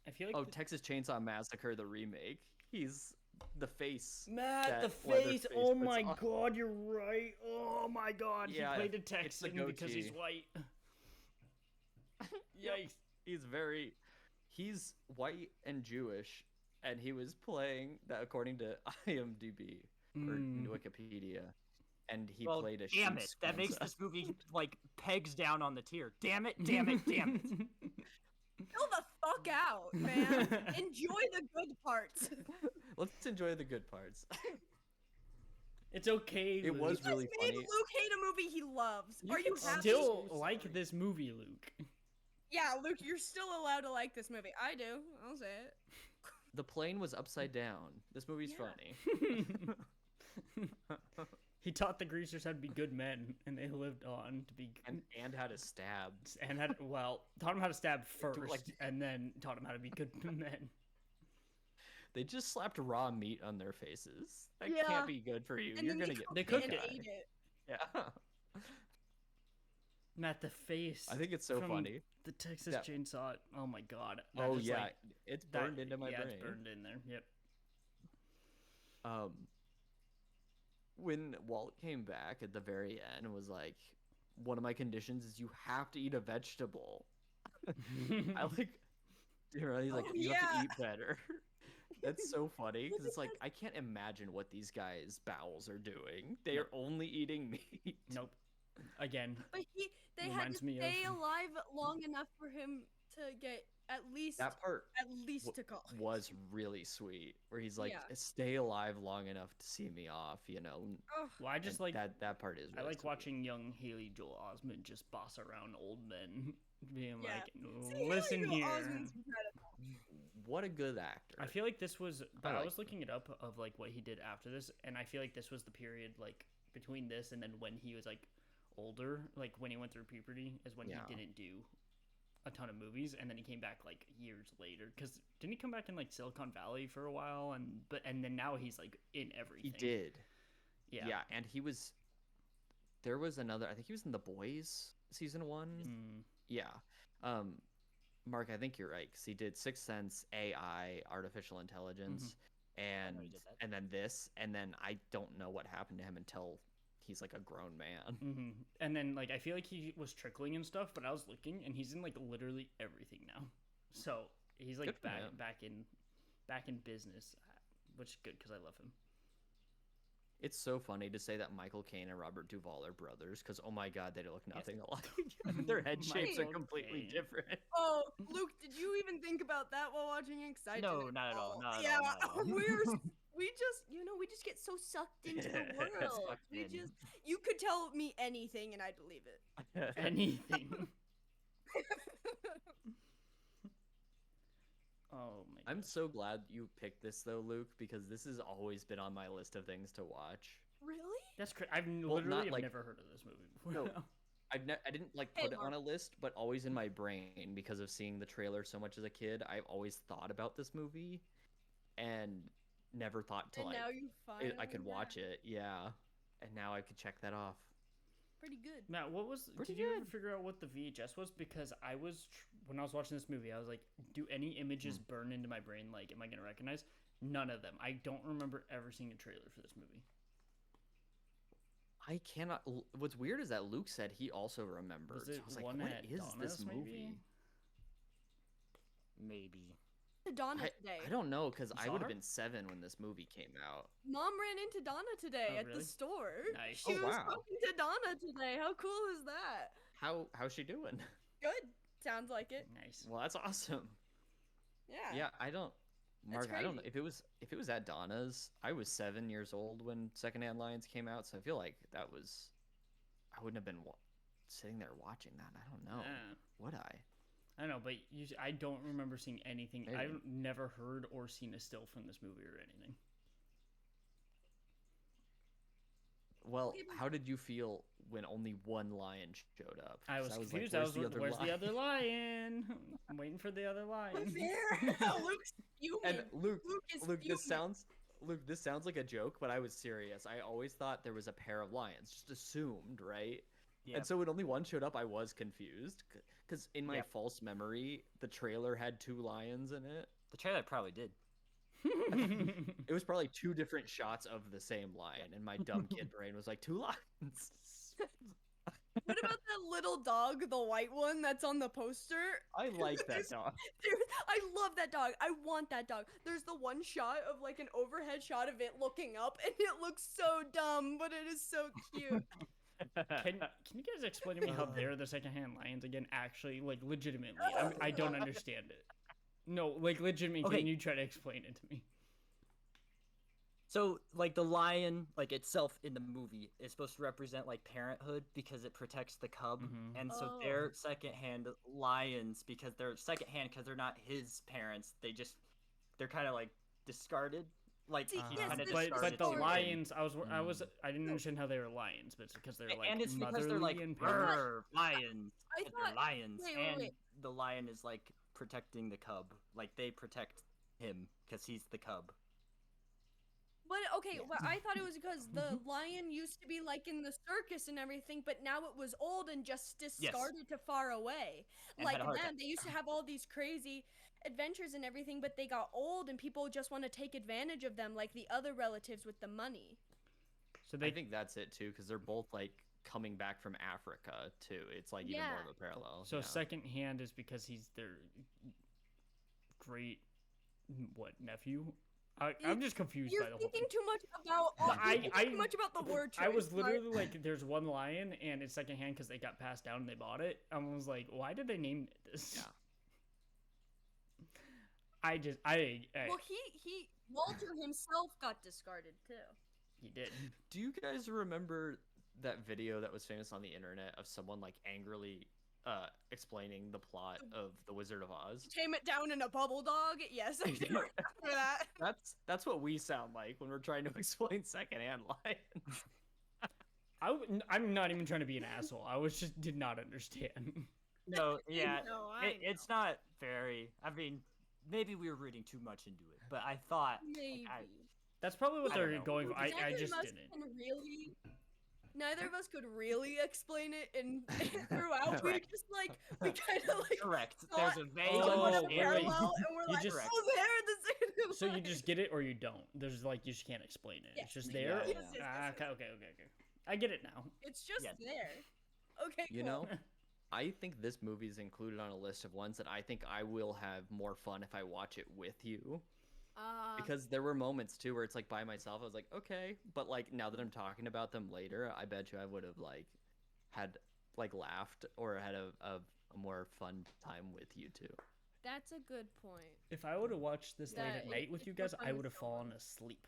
I feel like Oh, Texas Chainsaw Massacre the remake. He's the face. Matt, the that Leatherface face. Oh puts my on. god, you're right. Oh my god, Yeah, he played a it's the Texan because he's goatee. white. Yep. Yikes. He's white and Jewish, and he was playing that according to IMDb or Mm. Wikipedia, and he well, played a damn it. Sheik's That makes grandson. this movie, like, pegs down on the tier. Damn it, damn it, damn it. Chill the fuck out, man. Enjoy the good parts. Let's enjoy the good parts. It's okay. It Luke. was Just really made funny. Luke hate a movie he loves. You Are you can happy? Still I'm like sorry. this movie, Luke. Yeah, Luke, you're still allowed to like this movie. I do. I'll say it. The plane was upside down. This movie's Yeah. funny. He taught the greasers how to be good men, and they lived on to be and how to stab. and had taught them how to stab first, like- and then taught them how to be good men. They just slapped raw meat on their faces. That Yeah. can't be good for you. And You're then gonna get. They cooked cooked and it. ate it. Yeah. Matt, the face. I think it's so from funny. The Texas Yeah. Chainsaw. Oh my god. That Oh just, yeah, like, it's that- burned into my yeah, brain. it's burned in there. Yep. When Walt came back at the very end and was like, one of my conditions is you have to eat a vegetable. I like, you know, he's like, Oh, you have to yeah. eat better. That's so funny because it's like I can't imagine what these guys' bowels are doing. They are only eating meat. Nope. Again. But they had Reminds to me of- stay alive long enough for him to get at least That part to college. was really sweet, where he's like, Yeah. "Stay alive long enough to see me off," you know. Ugh. Well, I just And like that part is. I Really like sweet. watching young Haley Joel Osment just boss around old men, being Yeah. like, See, "Listen Haley here." Joel Osment's incredible. What a good actor. I feel like this was, but I like was looking it up of like what he did after this, and I feel like this was the period like between this and then when he was like older, like when he went through puberty, is when Yeah. he didn't do a ton of movies, and then he came back like years later. Because didn't he come back in like Silicon Valley for a while, and then now he's like in everything. He did. Yeah. Yeah, and he was. There was another. I think he was in The Boys season 1. Mm. Yeah. Mark, I think you're right because he did Sixth Sense, AI, artificial intelligence, know he did that. and then this, and then I don't know what happened to him until he's like a grown man. Hmm. And then like I feel like he was trickling and stuff, but I was looking, and he's in like literally everything now. So he's like Good for him. back in business, which is good because I love him. It's so funny to say that Michael Caine and Robert Duvall are brothers because oh my god, they look nothing alike. Their head shapes are Michael completely Caine. different. Oh, Luke, did you even think about that while watching it? 'Cause I No, didn't not at all, not at all, yeah, not at all. we just get so sucked into the world. Sucked We in. just, you could tell me anything and I'd believe it. Anything. Oh my god. I'm so glad you picked this though, Luke, because this has always been on my list of things to watch. Really? That's crazy. I've Well, literally not have like- never heard of this movie before. No. I didn't like Hey, put it on Mark. a list, but always in my brain because of seeing the trailer so much as a kid. I've always thought about this movie, and never thought to And like now you finally I could watch it. Yeah, and now I could check that off. Pretty good. Matt, what was? Pretty did you ever good. figure out what the VHS was? Because I was when I was watching this movie, I was like, do any images burn into my brain? Like, am I gonna recognize? None of them. I don't remember ever seeing a trailer for this movie. I cannot. What's weird is that Luke said he also remembered. Was it so I was like, one what at is this Donna's, movie? Maybe. To Donna I, today. I don't know because You I saw would have her? been 7 when this movie came out. Mom ran into Donna today Oh, at really? the store. Nice. She Oh, was wow. talking to Donna today. How cool is that? How's she doing? Good. Sounds like it. Nice. Well, that's awesome. Yeah. Yeah, I don't. Mark, I don't know crazy. if it was at Donna's. I was 7 years old when Secondhand Lions came out, so I feel like I wouldn't have been sitting there watching that. I don't know. Yeah. Would I? I don't know, but I don't remember seeing anything. Maybe. I've never heard or seen a still from this movie or anything. Well, Okay, but- how did you feel when only one lion showed up? I 'Cause was like, confused. "Where's the other Where's the lion?" other lion? I'm waiting for the other lion. There. Luke's fuming. And Luke, is Luke, fuming. this sounds like a joke, but I was serious. I always thought there was a pair of lions, just assumed, right? Yeah. And so when only one showed up, I was confused because in my Yep. false memory, the trailer had two lions in it. The trailer probably did. It was probably two different shots of the same lion, and my dumb kid brain was like, two lions. What about that little dog, the white one that's on the poster? I like that dog. I love that dog. I want that dog. There's the one shot of like an overhead shot of it looking up, and it looks so dumb, but it is so cute. Can you guys explain to me how they're the secondhand lions again? Actually, like legitimately, I don't understand it. No, like legitimately, Okay. can you try to explain it to me? So, like, the lion, like, itself in the movie is supposed to represent, like, parenthood because it protects the cub. Mhm. And so Oh. they're secondhand lions because they're secondhand because they're not his parents. They're kind of, like, discarded. Like, See, he yes, kinda this But discarded the story- them. lions, I didn't understand how they were lions, but it's because they're like And it's because they're, motherly like, and parent. "Brr, lions. I But they're thought. lions. wait, and wait. the lion is, like, protecting the cub. Like, they protect him because he's the cub. But okay, Yeah. well, I thought it was because the lion used to be like in the circus and everything, but now it was old and just discarded to far away. And Like had a heart them, they used to have all these crazy adventures and everything, but they got old and people just want to take advantage of them, like the other relatives with the money. So I they think that's it too, because they're both like coming back from Africa too. It's like even more Yeah. of a parallel. so yeah. secondhand is because he's their great nephew. I'm just confused You're by the whole thinking thing. too much about. I- You're thinking too much about the word choice. I was Mark. literally like, there's one lion and it's secondhand because they got passed down and they bought it. I was like, why did they name it this? Yeah. Well, he Walter himself got discarded too. He did. Do you guys remember that video that was famous on the internet of someone like angrily explaining the plot of The Wizard of Oz? Tame it down in a bubble dog. Yes, I do remember that. That's what we sound like when we're trying to explain secondhand lions. I'm not even trying to be an asshole. I was just did not understand. No, yeah. No, I It's not very. I mean, maybe we were reading too much into it, but I thought. Maybe. That's probably what I don't they're know. going for. I Neither just of us didn't. can really. Neither of us could really explain it in throughout. We Correct. just like we kind of like Correct. thought There's a vague Oh, somewhat of a wait, wait. parallel, and we're You like, just- oh, they're the same. So you just get it or you don't. There's like you just can't explain it. It's just Yes, there. yes, yes, Ah, yes, yes. okay. I get it now. It's just Yes. there. Okay. You cool. know, I think this movie is included on a list of ones that I think I will have more fun if I watch it with you. Because there were moments too where it's like by myself, I was like, okay, but like now that I'm talking about them later, I bet you I would have like had like laughed or had a more fun time with you too. That's a good point. If I would have watched this late That at night with it's you more guys, fun I with would have fallen someone. asleep.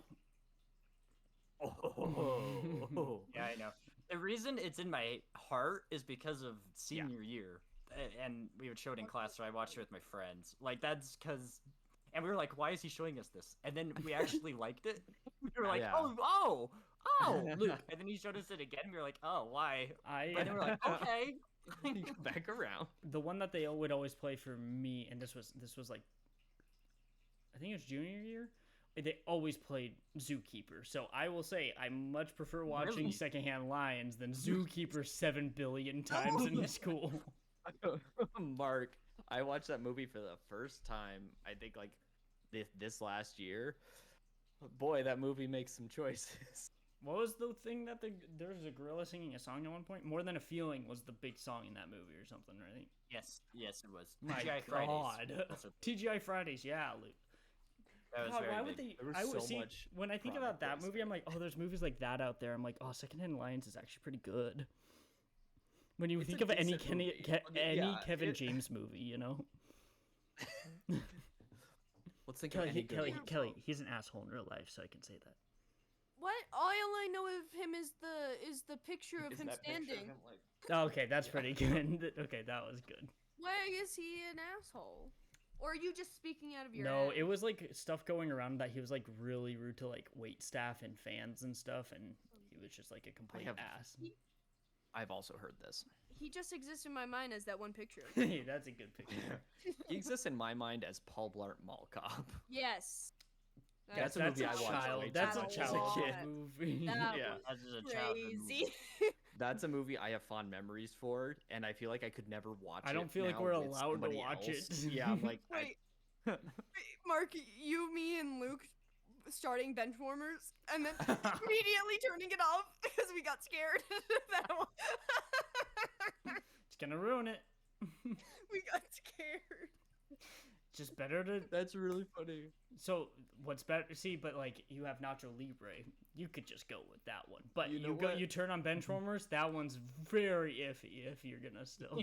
Oh, Yeah, I know. The reason it's in my heart is because of senior year, and we would show it in class, so I watched it with my friends. Like that's because, and we were like, "Why is he showing us this?" And then we actually liked it. We were like, Yeah. "Oh, Luke!" And then he showed us it again. And we were like, "Oh, why?" But then we were like, "Okay." You come back around. The one that they would always play for me, and this was like, I think it was junior year. They always played Zookeeper, so I will say I much prefer watching Really? Secondhand Lions than Zookeeper 7 billion times in school. Mark, I watched that movie for the first time, I think like this last year. Boy, that movie makes some choices. What was the thing that there was a gorilla singing a song at one point? More Than a Feeling was the big song in that movie or something, right? Yes, it was. My TGI God, Fridays. Also, TGI Fridays, yeah, Luke. that was God, very why big. would they? There was I would so see much when I think product about that placement. movie. I'm like, oh, there's movies like that out there. I'm like, oh, Secondhand Lions is actually pretty good. When you It's think a of any decent movie. any Yeah, Kevin it- James movie, you know. Let's think of any good Kelly, example. he's an asshole in real life, so I can say that. What? All I know of him is the picture of Is him that picture of standing. him, like- Oh, okay, that's Yeah. pretty good. Okay, that was good. Why is he an asshole? Or are you just speaking out of your No, ass? it was like stuff going around that he was like really rude to like wait staff and fans and stuff, and he was just like a complete have- ass. I've also heard this. He just exists in my mind as that one picture. Hey, that's a good picture. He exists in my mind as Paul Blart Mall Cop. Yes. That's a movie I watched child. way too That's a much as a child kid. movie. That Yeah. was As a childhood movie. crazy. That's a movie I have fond memories for, and I feel like I could never watch it. I don't feel like now we're with allowed to somebody watch else. it. Yeah, I'm like, Wait, Mark, you, me, and Luke starting Benchwarmers and then immediately turning it off because we got scared. It's gonna ruin it. We got scared. Just better to. that's really funny. So what's better? See, but like you have Nacho Libre, you could just go with that one. But You know go, what? you turn on Benchwarmers, that one's very iffy. If you're gonna still.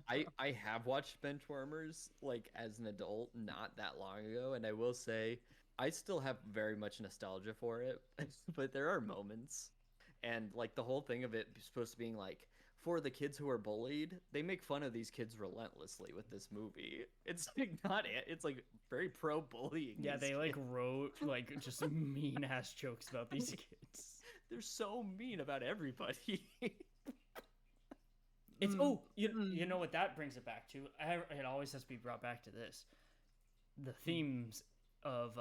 I have watched Benchwarmers like as an adult not that long ago, and I will say I still have very much nostalgia for it. But there are moments, and like the whole thing of it supposed to being like for the kids who are bullied, they make fun of these kids relentlessly with this movie. It's like not it. It's like very pro bullying. Yeah, they like wrote like just mean ass jokes about these kids. they're so mean about everybody. It's you know what that brings it back to? It always has to be brought back to this. The themes of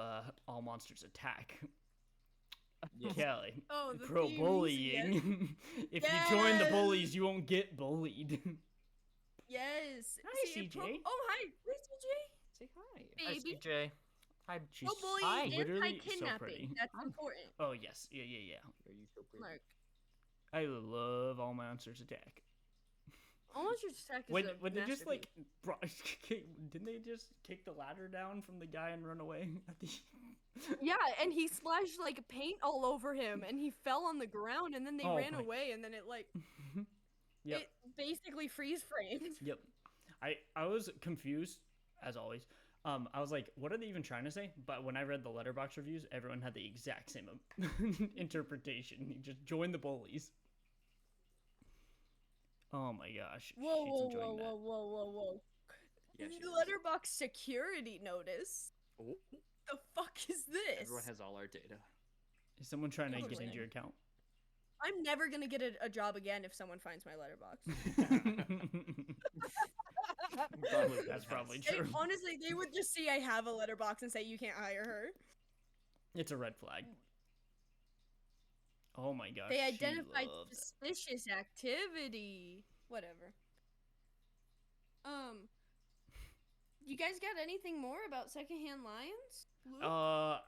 All Monsters Attack. Yes. Kelly, Oh, the pro themes, bullying. If you join the bullies, you won't get bullied. Yes. Hi, See, CJ. Oh, hi. Hey, CJ. Say hi. Hi, Baby. CJ. Hi. She's No bullying and literally so kidnapping. pretty. That's important. Oh yes, yeah. Are you so pretty? Mark. I love All Monsters Attack. Almost your sack is When a they just like masterpiece. didn't they just kick the ladder down from the guy and run away at the Yeah, and he splashed like paint all over him, and he fell on the ground, and then they Oh ran my- away, and then it like Yep. it basically freeze framed. Yep. I was confused as always. I was like, what are they even trying to say? But when I read the letterbox reviews, everyone had the exact same interpretation. You just join the bullies. Oh my gosh. Whoa, she's whoa, enjoying whoa, that. whoa. Yeah, she is. Letterbox security notice. Oh, The fuck is this? everyone has all our data. Is someone trying to get Totally. into your account? I'm never gonna get a job again if someone finds my letterbox. That's probably They- true. honestly, they would just see I have a letterbox and say you can't hire her. It's a red flag. Oh my gosh. They she identified loved it. suspicious activity. Whatever. You guys got anything more about Secondhand Lions? Luke?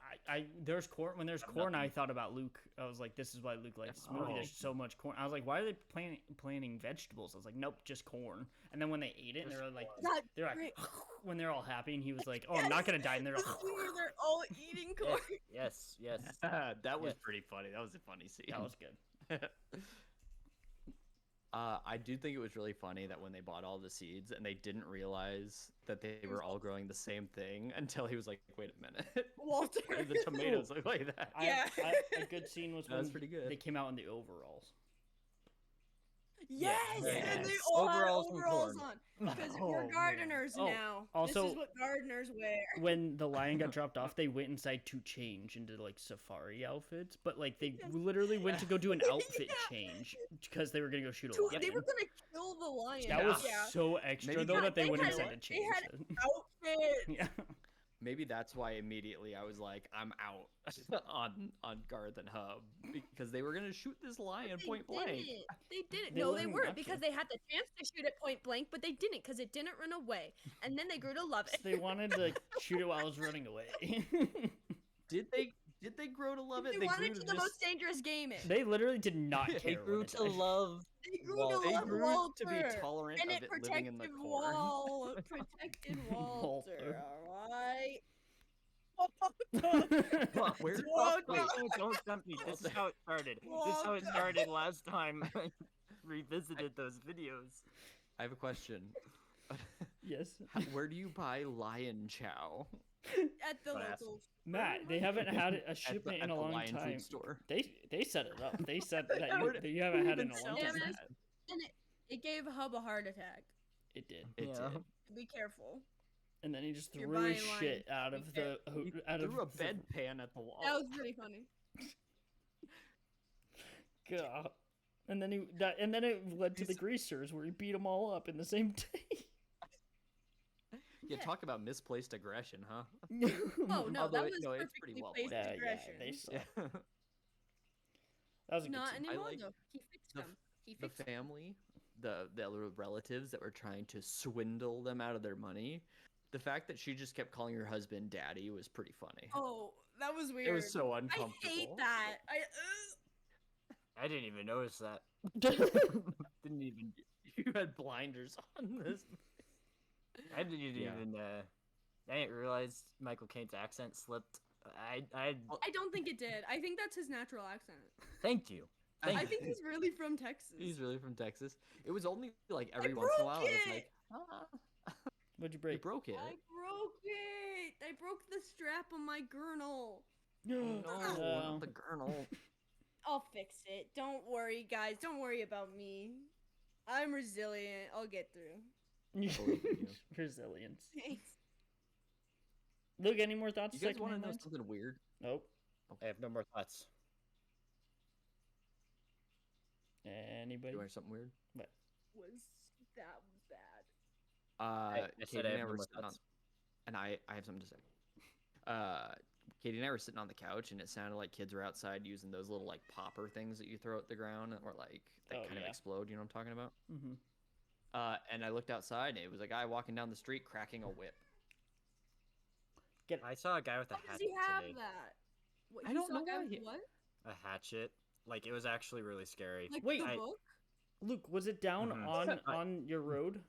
There's corn. When there's corn, I thought about Luke. I was like, this is why Luke likes this movie. Oh. There's so much corn. I was like, why are they planting vegetables? I was like, nope, just corn. And then when they ate it, and they were like, That they're like, great. when they're all happy, and he was like, oh, I'm not gonna die, and they're The like, scene where they're all eating corn. Yes. that was Yeah. pretty funny. That was a funny scene. that was good. I do think it was really funny that when they bought all the seeds and they didn't realize that they were all growing the same thing until he was like, "Wait a minute, Walter. why do the tomatoes look like that?" Yeah. A good scene was That was when pretty good. they came out in the overalls. Yes, and they Yes. all Overalls had and overalls corn. on because Oh, we're man. gardeners Oh, now. also- this is what gardeners wear. When the lion got dropped off, they went inside to change into like safari outfits, but like they Yes. literally went to go do an outfit Yeah. change because they were gonna go shoot a Dude, lion. they were gonna kill the lion. That was yeah. so extra Maybe though they- that they they went had- inside to they change had it. Outfit. Yeah. Maybe that's why immediately I was like, "I'm out on Garth and Hub," because they were gonna shoot this lion They point blank. didn't. They didn't. They No, they learned weren't not because to. they had the chance to shoot it point blank, but they didn't because it didn't run away. And then they grew to love it. They wanted to like, shoot it while I was running away. Did they grow to love it? They grew wanted to to the most dangerous game. They literally did not care. They grew when it to died. love. They grew Wal- to They love grew Walter. to be tolerant and of it it living in the protected corn. protected Walter. Walter. All right. Where- Don't dump me. This is how it started. This is how it started last time I revisited those videos. I have a question. Yes. Where do you buy lion chow? at the Don't ask. local. Matt, they haven't had a shipment at in a the long Lion time. Food store. They set it up. They said that Where that you haven't had it in a even long sell time. that? And it gave Hub a heart attack. It did. It Yeah. did. Be careful. And then he just You're threw his buying shit Lion, out be of the He out of threw a the- bedpan at the wall. That was pretty funny. God. And then it led to the greasers where he beat them all up in the same day. Yeah, talk about misplaced aggression, huh? Oh no, Although that it- was no, it's perfectly pretty well placed played. Yeah, aggression. they suck. Yeah. That was a good Not team. anymore like though. He fixed the them. He The fixed them. family, the other relatives that were trying to swindle them out of their money. The fact that she just kept calling her husband daddy was pretty funny. Oh, that was weird. it was so I uncomfortable. hate that. I didn't even notice that. Didn't even. You had blinders on this. I didn't Yeah. even. I didn't realize Michael Caine's accent slipped. I. I don't think it did. I think that's his natural accent. Thank you. I Thank think he's really from Texas. He's really from Texas. It was only like every I once in a while. broke I was it! like, ah. What'd you You break? broke it. I broke it. I broke the strap on my girdle. No, Oh. not the girdle. I'll fix it. Don't worry, guys. Don't worry about me. I'm resilient. I'll get through. Believe in you. Resilience. Thanks. Luke, any more thoughts? You guys want to Secondhand know lines? something weird? Nope. I have no more thoughts. Anybody? You want something weird? Was that bad? I said Katie I and have I no were more sitting on, thoughts. and I have something to say. Katie and I were sitting on the couch, and it sounded like kids were outside using those little like popper things that you throw at the ground, or like that Oh, kind of yeah. explode. You know what I'm talking about? Mm-hmm. And I looked outside, and it was a guy walking down the street cracking a whip. I saw a guy with a Why does hatchet he have today. that? What, I you don't saw know a guy why with he- what? A hatchet. Like it was actually really scary. Like Wait, the I- book? Luke, was it down Mhm. on I- on your road?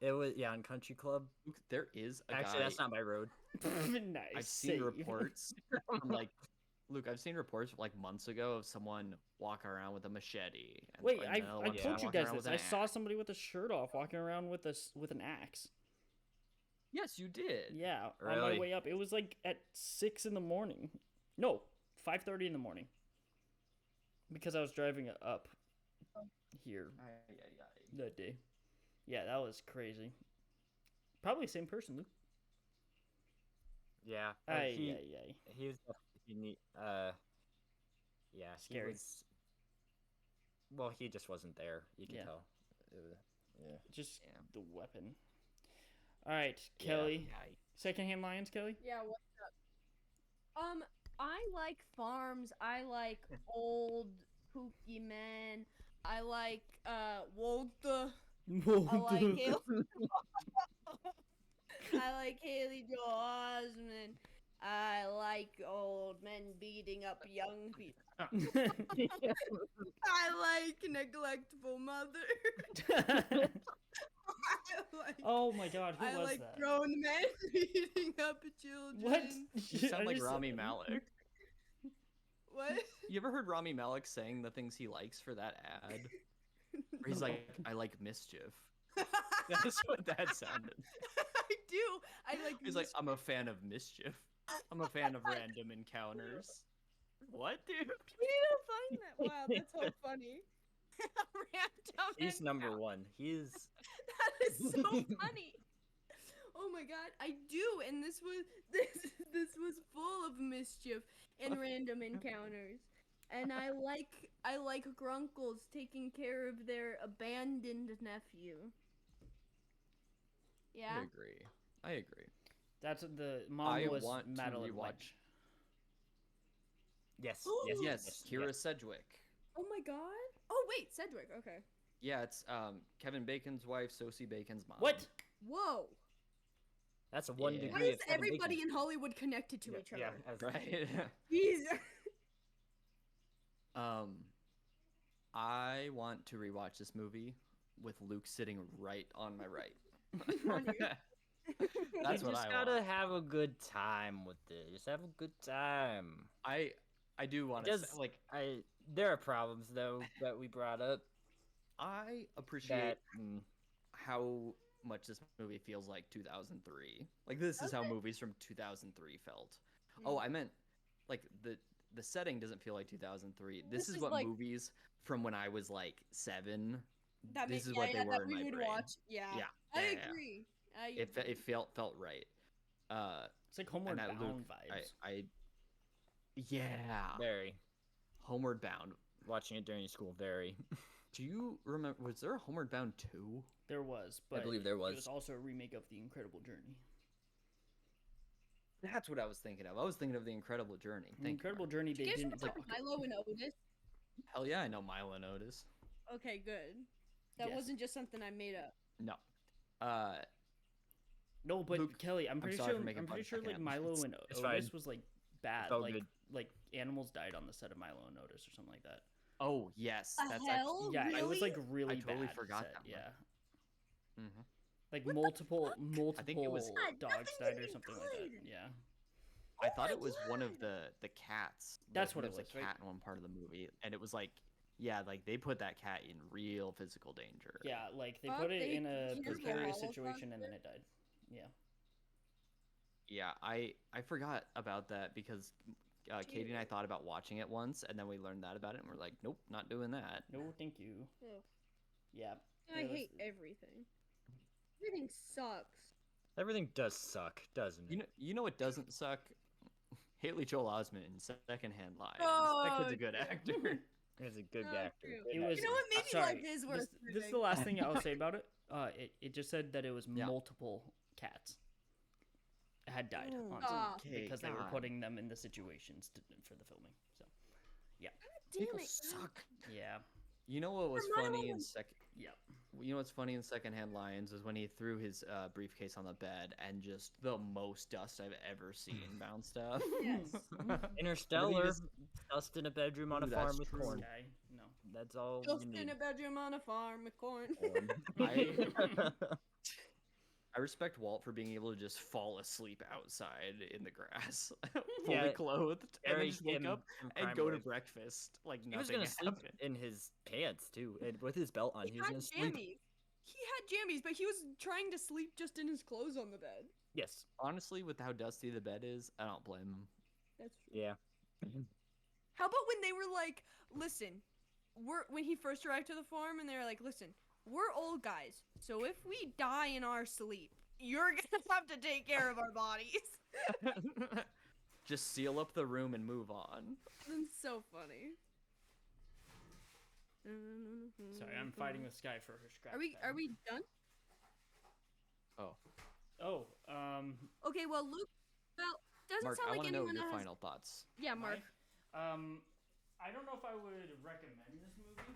It was on Country Club. Luke, there is a Actually, guy. that's not my road. Nice. I've seen save. reports from like. Luke, I've seen reports like months ago of someone walking around with a machete. And, Wait, and I another I one told you walking guys around this. with an I saw axe. somebody with a shirt off walking around with with an axe. Yes, you did. Yeah, on my Really? way up. It was like at 6 in the morning. No, 5:30 in the morning. Because I was driving up here that day. Yeah, that was crazy. Probably same person, Luke. Yeah. Ay, he ay, ay. he was definitely yeah, Scary. he was. Well, he just wasn't there. You could Yeah. tell. Yeah. Just Yeah. the weapon. All right, Kelly. Yeah. Secondhand lions, Kelly. Yeah, what's up? I like farms. I like old pooky men. I like Walter. I like Haley. I like Haley Joel Osment. I like old men beating up young people. I like neglectful mother. I like, Oh my God, who I was like that? grown men beating up children. What? You sound I like just- Rami Malek. What? You ever heard Rami Malek saying the things he likes for that ad? Where he's like, I like mischief. That's what that sounded. I do. I like. He's like, I'm a fan of mischief. I'm a fan of random encounters. What, dude? We need to find that. Wow, that's so funny. Random. He's number encounter. one. He's That is so funny. Oh my god, I do, and this was full of mischief and random encounters. And I like grunkles taking care of their abandoned nephew. Yeah. I agree. That's what the mom I was want to Madeline rewatch. Lynch. yes. Yes, Kira Sedgwick. Oh my god. Oh wait, Cedric. Okay. Yeah, it's Kevin Bacon's wife, Sosie Bacon's mom. What? Whoa. That's a one Yeah. degree. Why is of Kevin everybody Bacon. in Hollywood connected to Yeah, each other? yeah, as- Right? Jeez. I want to rewatch this movie with Luke sitting right on my right. On you. That's you what just I gotta want. have a good time with it. Just have a good time. I do want to Does- like There are problems though that we brought up. I appreciate That how much this movie feels like 2003. Like this is how Okay. movies from 2003 felt. Mm. Oh, I meant like the setting doesn't feel like 2003. This This is is what like- movies from when I was like 7. That This makes is what they were that in we my would brain. watch. Yeah. Yeah, I yeah, yeah. agree. It felt right. It's like Homeward and that Bound Luke, vibes. yeah, Very. Homeward Bound. Watching it during school, very. Do you remember? Was there a Homeward Bound 2? There was, but believe there It was. was also a remake of The Incredible Journey. That's what I was thinking of. I was thinking of The Incredible Journey. The Thank Incredible you, Journey, Do they you guys didn't. remember Milo and Otis? Mark. Hell yeah, I know Milo and Otis. Okay, good. That Yes. wasn't just something I made up. No. No, but Luke, Kelly, I'm pretty sorry sure. for making I'm fun pretty of sure like Secondhand. Milo and It's Otis fine. was like bad. all Like good. like animals died on the set of Milo and Otis or something like that. Oh yes, The that's hell? Yeah, it was Really? like really I totally bad forgot set, that one. Yeah, hmm like What the multiple fuck? I think it was- God, dogs nothing's died or any something like that. good. Yeah, I Oh thought my it was one of God. the cats. That's Like, what it there was, a right? cat in one part of the movie, and it was like, yeah, like they put that cat in real physical danger. yeah. Like they Fuck, put it they in a killed precarious all of them. situation and then it died. Yeah, Yeah, I forgot about that because Katie and I thought about watching it once, and then we learned that about it, and we're like, nope, not doing that. no, thank you. Ugh. Yeah, I it was- hate everything. Everything sucks. Everything does suck, doesn't it? You know what doesn't suck? Haley Joel Osment in Secondhand Lions. that Oh, kid's a good actor. He's a good Oh, actor. true. Good It actor. was. You know what? Maybe sorry, life is worth this is the living. last thing I'll say about it. It just said that it was Yeah. multiple cats had died Oh, on set God. because they were God. putting them in the situations for the filming. So Damn People it. suck. yeah, You know what was Remind funny me in of- yeah. You know what's funny in Secondhand Lions is when he threw his briefcase on the bed and just the most dust I've ever seen bounced up. Yes. Interstellar, just- dust in a bedroom on a Ooh, farm that's with true. corn. Guy, no. That's all Just you in need. a bedroom on a farm with corn. Corn. I respect Walt for being able to just fall asleep outside in the grass, fully Yeah, clothed, and then Very just wake him up from and Crime go to Wave. breakfast like He was nothing gonna sleep happened. in his pants too, and with his belt on. He He was had gonna sleep. jammies. He had jammies, but he was trying to sleep just in his clothes on the bed. Yes. Honestly, with how dusty the bed is, I don't blame him. That's true. Yeah. How about when they were like, listen, when he first arrived to the farm and they were like, listen, we're old guys, so if we die in our sleep, you're gonna have to take care of our bodies. Just seal up the room and move on. That's so funny. Sorry, I'm fighting this guy for her scrap. Are we done? Oh, Okay, well, Luke. Well, doesn't Mark, sound I like want to know anyone your has. final thoughts. Yeah, Mark. I don't know if I would recommend this movie.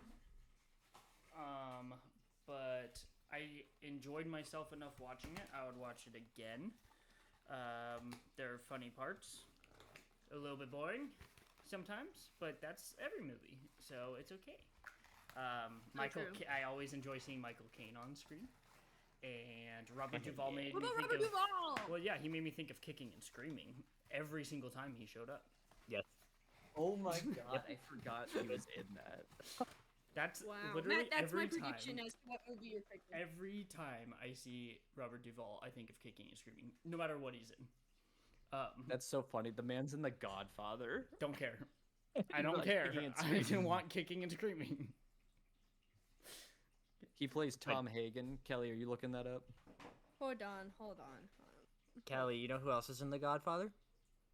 But I enjoyed myself enough watching it. I would watch it again. There are funny parts, a little bit boring sometimes, but that's every movie, so it's okay. Michael, true. I always enjoy seeing Michael Caine on screen, and Robert Duvall made What me about think Robert of. Duvall? Well, yeah, he made me think of Kicking and Screaming every single time he showed up. Yes. Oh my god, I forgot he was in that. That's Wow, literally Matt, that's every my prediction time. as to what movie you're picking. Every time I see Robert Duvall, I think of Kicking and Screaming, no matter what he's in. That's so funny. The man's in The Godfather. Don't care. I don't Like care. Kicking and I Screaming. didn't want Kicking and Screaming. He plays Tom Hagen. Kelly, are you looking that up? Hold on. Kelly, you know who else is in The Godfather?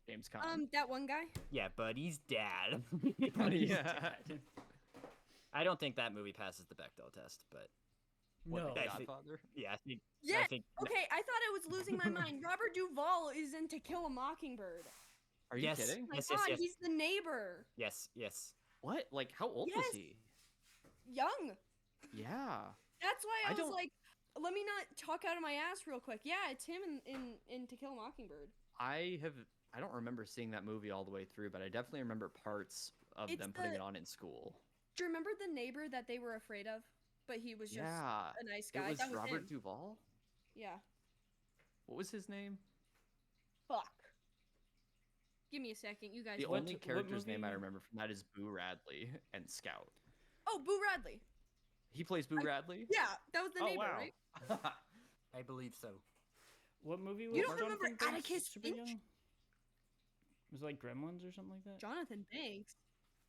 James Caan. That one guy. Yeah, Buddy's dad. Buddy's Yeah. dad. I don't think that movie passes the Bechdel test, but What, No. The I think- Godfather? yeah, I think. Yeah. I think Okay, I thought I was losing my mind. Robert Duvall is in To Kill a Mockingbird. Are you Yes. kidding? Oh my Yes, God, yes. he's the neighbor. yes. What? Like, how old Yes. was he? Young. Yeah. That's why I I was don't- like, let me not talk out of my ass real quick. Yeah, it's him in To Kill a Mockingbird. I don't remember seeing that movie all the way through, but I definitely remember parts of It's them putting the- it on in school. Do you remember the neighbor that they were afraid of? But he was just Yeah. a nice It guy. was That was Robert him. Duvall? Yeah. What was his name? Fuck. Give me a second. You guys. The What- only what character's name I movie- remember from that is Boo Radley and Scout. Oh, Boo Radley. He plays Boo Radley? Yeah, that was the Oh, neighbor, wow. right? I believe so. What movie was You don't Jonathan remember Banks Atticus super Finch? young? Was it like Gremlins or something like that? Jonathan Banks.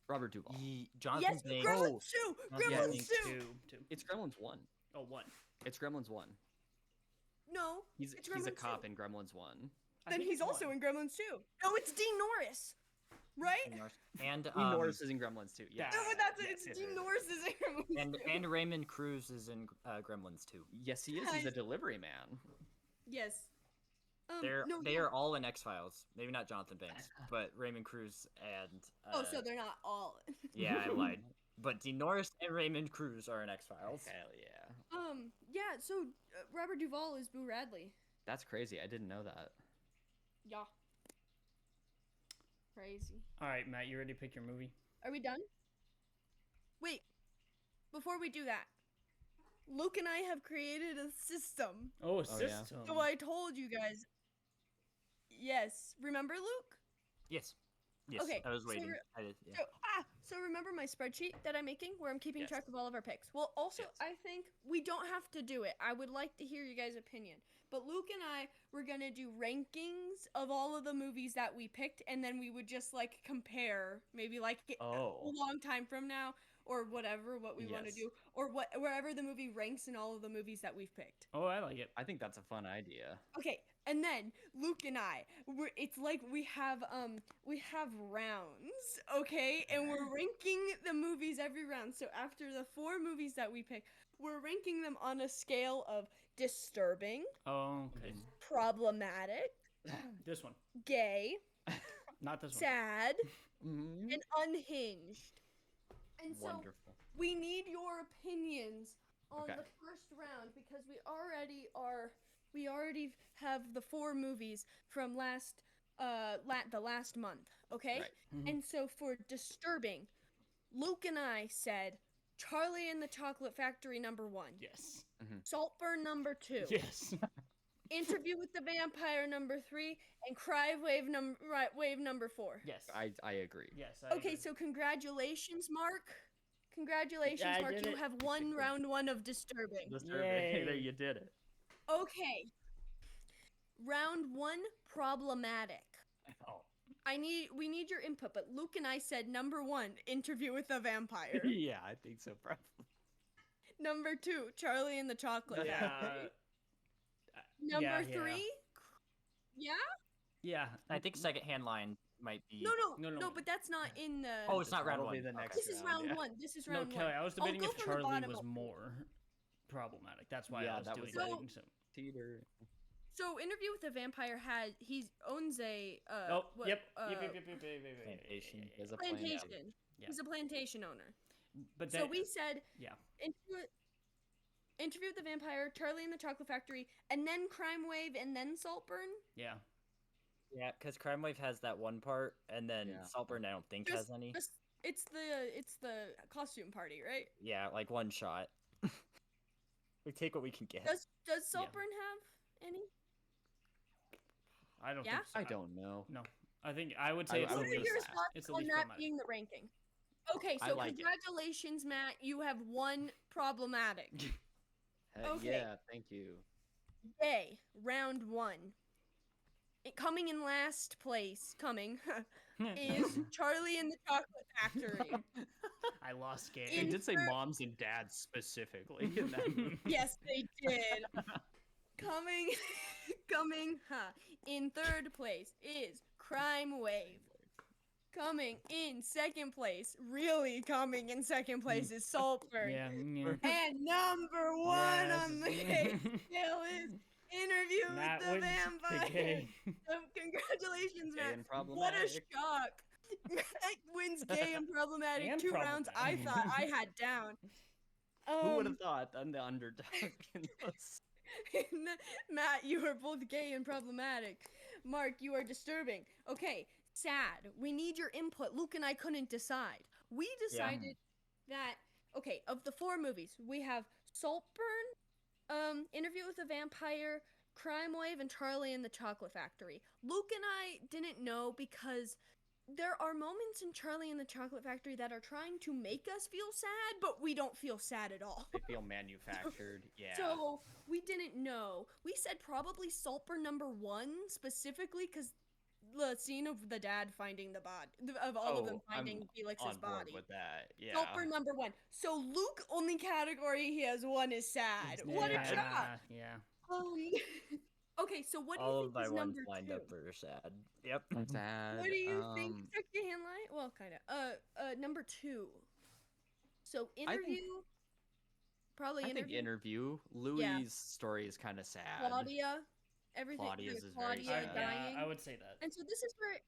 Robert Duvall. Jonathan Yes, Banks. Gremlins 2! Jonathan Gremlins Banks 2! Two. It's Gremlins 1. Oh, one. It's Gremlins 1. No, He's it's a Gremlins cop 2. in Gremlins 1. I Then think he's it's also one. in Gremlins 2. No, it's Dean Norris, right? And Dean Norris is in Gremlins 2. Yes. No, but that's Yes, it's yes, Dean yes. Norris is in Gremlins 2. and Raymond Cruz is in Gremlins too. Yes, he is. He's a delivery man. Yes. They are all in X Files. Maybe not Jonathan Banks, but Raymond Cruz and. Oh, so they're not all. Yeah, I lied. But Dean Norris and Raymond Cruz are in X Files. Hell yeah. Yeah. So Robert Duvall is Boo Radley. That's crazy. I didn't know that. Yeah. Crazy. All right, Matt, you ready to pick your movie? Are we done? Wait. Before we do that, Luke and I have created a system. Oh, Oh, yeah. system. So I told you guys. Yes. Remember, Luke? Yes. Yes. Okay, I was so waiting. re- I did. Yeah. So remember my spreadsheet that I'm making where I'm keeping Yes. track of all of our picks? Well, also, Yes. I think we don't have to do it. I would like to hear you guys' opinion. But Luke and I were going to do rankings of all of the movies that we picked, and then we would just, like, compare, maybe, like, a Oh. long time from now, or whatever, what we want to Yes. do, or wherever the movie ranks in all of the movies that we've picked. Oh, I like it. I think that's a fun idea. Okay, and then Luke and I, it's like we have rounds, okay? And we're ranking the movies every round. So after the 4 movies that we pick, we're ranking them on a scale of disturbing, Oh, okay. problematic, This one. gay, Not this one. sad, Mm-hmm. and unhinged. And so Wonderful. we need your opinions on Okay. the first round because we already have the 4 movies from the last month, okay? Right. Mhm. And so for disturbing, Luke and I said Charlie and the Chocolate Factory #1, Yes. Saltburn #2, Yes. Interview with the Vampire #3, and Cry Wave number 4. Yes. I agree. Yes. I Okay, agree. so congratulations, Mark. Congratulations, Yeah, I Mark. did You it. have won round 1 of disturbing. Yay. There, you did it. Okay. Round 1, problematic. Oh. We need your input, but Luke and I said #1, Interview with the Vampire. Yeah, I think so, probably. #2, Charlie and the Chocolate Factory. Yeah. Number yeah. 3, yeah? Yeah. I think Secondhand Line might be. No, but that's not in the. Oh, it's not round Probably 1. the Okay. next This is round yeah. 1. This is No, round 1. Kelly, I was debating go if from the Charlie bottom was up. more problematic. That's why Yeah, I was that doing was that. like- So. Teeter. So, Interview with the Vampire he owns a Oh, what- yep. uh, Plantation. There's a plan. plantation. Yeah. He's a plantation owner. But So then, we said yeah. Interview with the Vampire, Charlie and the Chocolate Factory, and then Crime Wave, and then Saltburn. Yeah. Yeah, because Crime Wave has that one part, and then Yeah. Saltburn I don't think has any. It's the costume party, right? Yeah, like one shot. We take what we can get. Does Saltburn have any? I don't Yeah? think so. I don't know. No. I think I would say I it's the What would are least. your least- thoughts It's the on least that problematic. being the ranking? Okay, I so like it. congratulations, Matt. You have won problematic. Heck Okay. Yeah, thank you. Yay, round 1. Coming in last place, is Charlie and the Chocolate Factory. I lost They game. did say moms and dads specifically in that movie. Yes, they did. Coming in 3rd place is Crime Wave. Coming in 2nd place, really coming in 2nd place is Saltburn. Yeah. Yeah. And number 1 Yes. on the hate scale is Interview Matt with the wins the Vampire. game. Congratulations, Gay Matt. and What a problematic. shock. Matt wins gay and problematic. And 2 rounds I problematic. thought I had down. Who would have thought? I'm the underdog in those. Matt, you are both gay and problematic. Mark, you are disturbing. Okay, sad. We need your input. Luke and I couldn't decide. We decided that, okay, of the 4 movies, we have Saltburn, Interview with a Vampire, Crime Wave, and Charlie and the Chocolate Factory. Luke and I didn't know because there are moments in Charlie and the Chocolate Factory that are trying to make us feel sad, but we don't feel sad at all. They feel manufactured. Yeah. So we didn't know. We said probably Saltburn #1 specifically because the scene of the dad finding the body of all of them finding I'm Felix's on board body. with that. Yeah. Saltburn #1. So Luke, only category he has one is sad. What a Yeah, job! yeah. Okay, so what do All you of think is my ones number lined 2? up are sad. Yep. Sad. What do you think? Secondhand line? Well, kind of. Number 2. So interview. Probably I interview. think interview. Louis' story is kind of sad. Claudia. Everything. Claudia's is very Claudia sad. dying. I would say that. And so this is where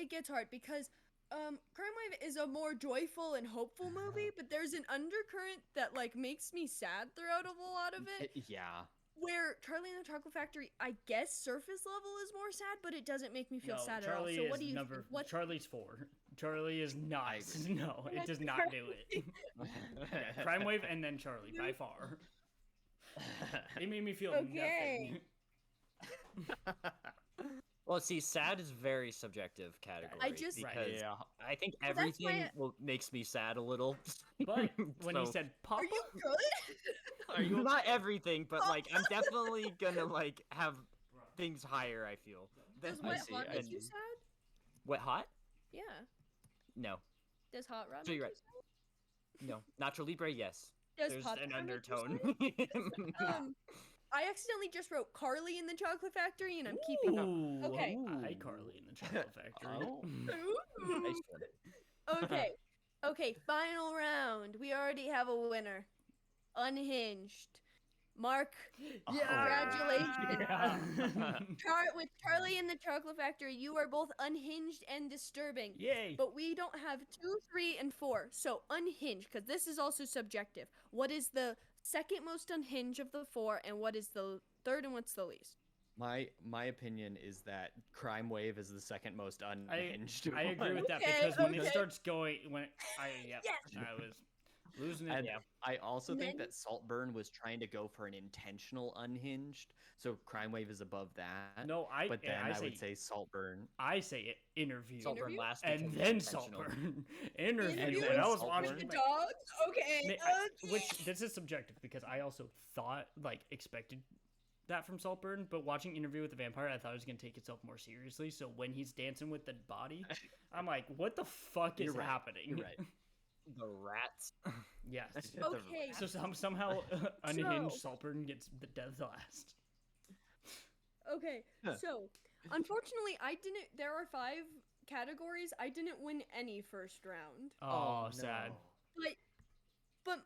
it gets hard because Crime Wave is a more joyful and hopeful movie, but there's an undercurrent that like makes me sad throughout a lot of it. Yeah. Where Charlie and the Chocolate Factory, I guess surface level is more sad, but it doesn't make me feel No, sad Charlie at all. So is what do you number. think? What? Charlie's 4. Charlie is not. I agree. No, it does not do it. Yeah, Crime Wave and then Charlie by far. It made me feel Okay. nothing. Well, see, sad is very subjective category. I just- because Right. Yeah. I think Well, that's why everything makes me sad a little. But when he So- said Papa, Are you good? Are you not everything, but like I'm definitely gonna like have things higher. I feel. Does I Wet see, Hot I make see. you sad? Wet hot? Yeah. No, Does Hot Rod So make you're you right. no. Nacho Libre, yes. sad? Does There's Hot an Rod make you undertone. sad? I accidentally just wrote Carly in the Chocolate Factory, and I'm keeping up. Ooh, Okay. iCarly in the Chocolate Factory. Oh. Ooh. I should. Okay. Okay, final round. We already have a winner. Unhinged. Mark, congratulations. With Charlie and the Chocolate Factory, you are both unhinged and disturbing. Yay! But we don't have 2, 3, and 4. So unhinged, because this is also subjective. What is the second most unhinged of the 4, and what is the third, and what's the least? My opinion is that Crime Wave is the second most unhinged. I agree with that Okay, because when it okay. starts going, I Yes. was losing it. And Yeah. I also think Men- that Saltburn was trying to go for an intentional unhinged, so Crime Wave is above that. No, but then I I say, would say Saltburn. I say it, interview, Saltburn Interview? last and weekend then was intentional. Saltburn. Interview. Interview And I was Saltburn. watching With the like, dogs? Okay. which this is subjective because I also thought expected that from Saltburn, but watching Interview with the Vampire, I thought it was gonna take itself more seriously. So when he's dancing with the body, I'm like, what the fuck is You're right. happening? You're right. The rats. Yes. Okay. So somehow unhinged Saltburn gets the dead last. Okay, Huh. so unfortunately, I didn't. There are 5 categories. I didn't win any first round, Oh, sad. but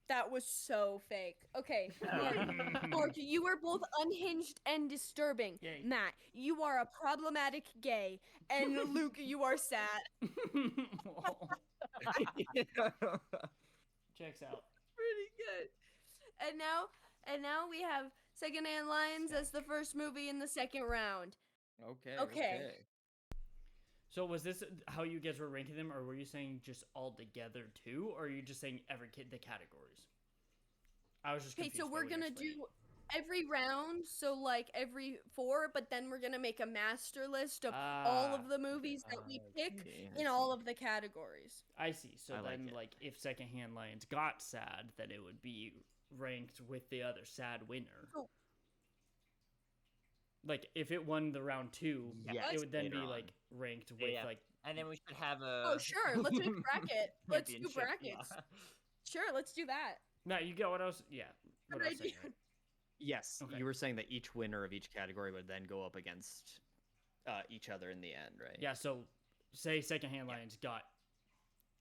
that was so fake. Okay, Mark, you are both unhinged and disturbing. Yay. Matt, you are a problematic gay, and Luke, you are sad. Checks out. Pretty good. And now we have Secondhand Lions as the first movie in the second round. Okay. So was this how you guys were ranking them, or were you saying just all together too, or are you just saying the categories? I was just Okay, confused so by we're what you gonna explained. do every round, so like every 4, but then we're gonna make a master list of all of the movies that we pick Okay, in I all see. of the categories. I see. So I like then, it. if Secondhand Lions got sad, then it would be ranked with the other sad winner. Oh. Like if it won the round 2, Yes. it would then be Later on. like ranked with Yeah. like. And then we should have a. Oh, sure, let's make a bracket. Let's do championship, brackets. yeah. Sure, let's do that. No, you get what I was. Yeah. What I was saying, right? Yes, Okay. you were saying that each winner of each category would then go up against each other in the end, right? Yeah. So say Secondhand Lions got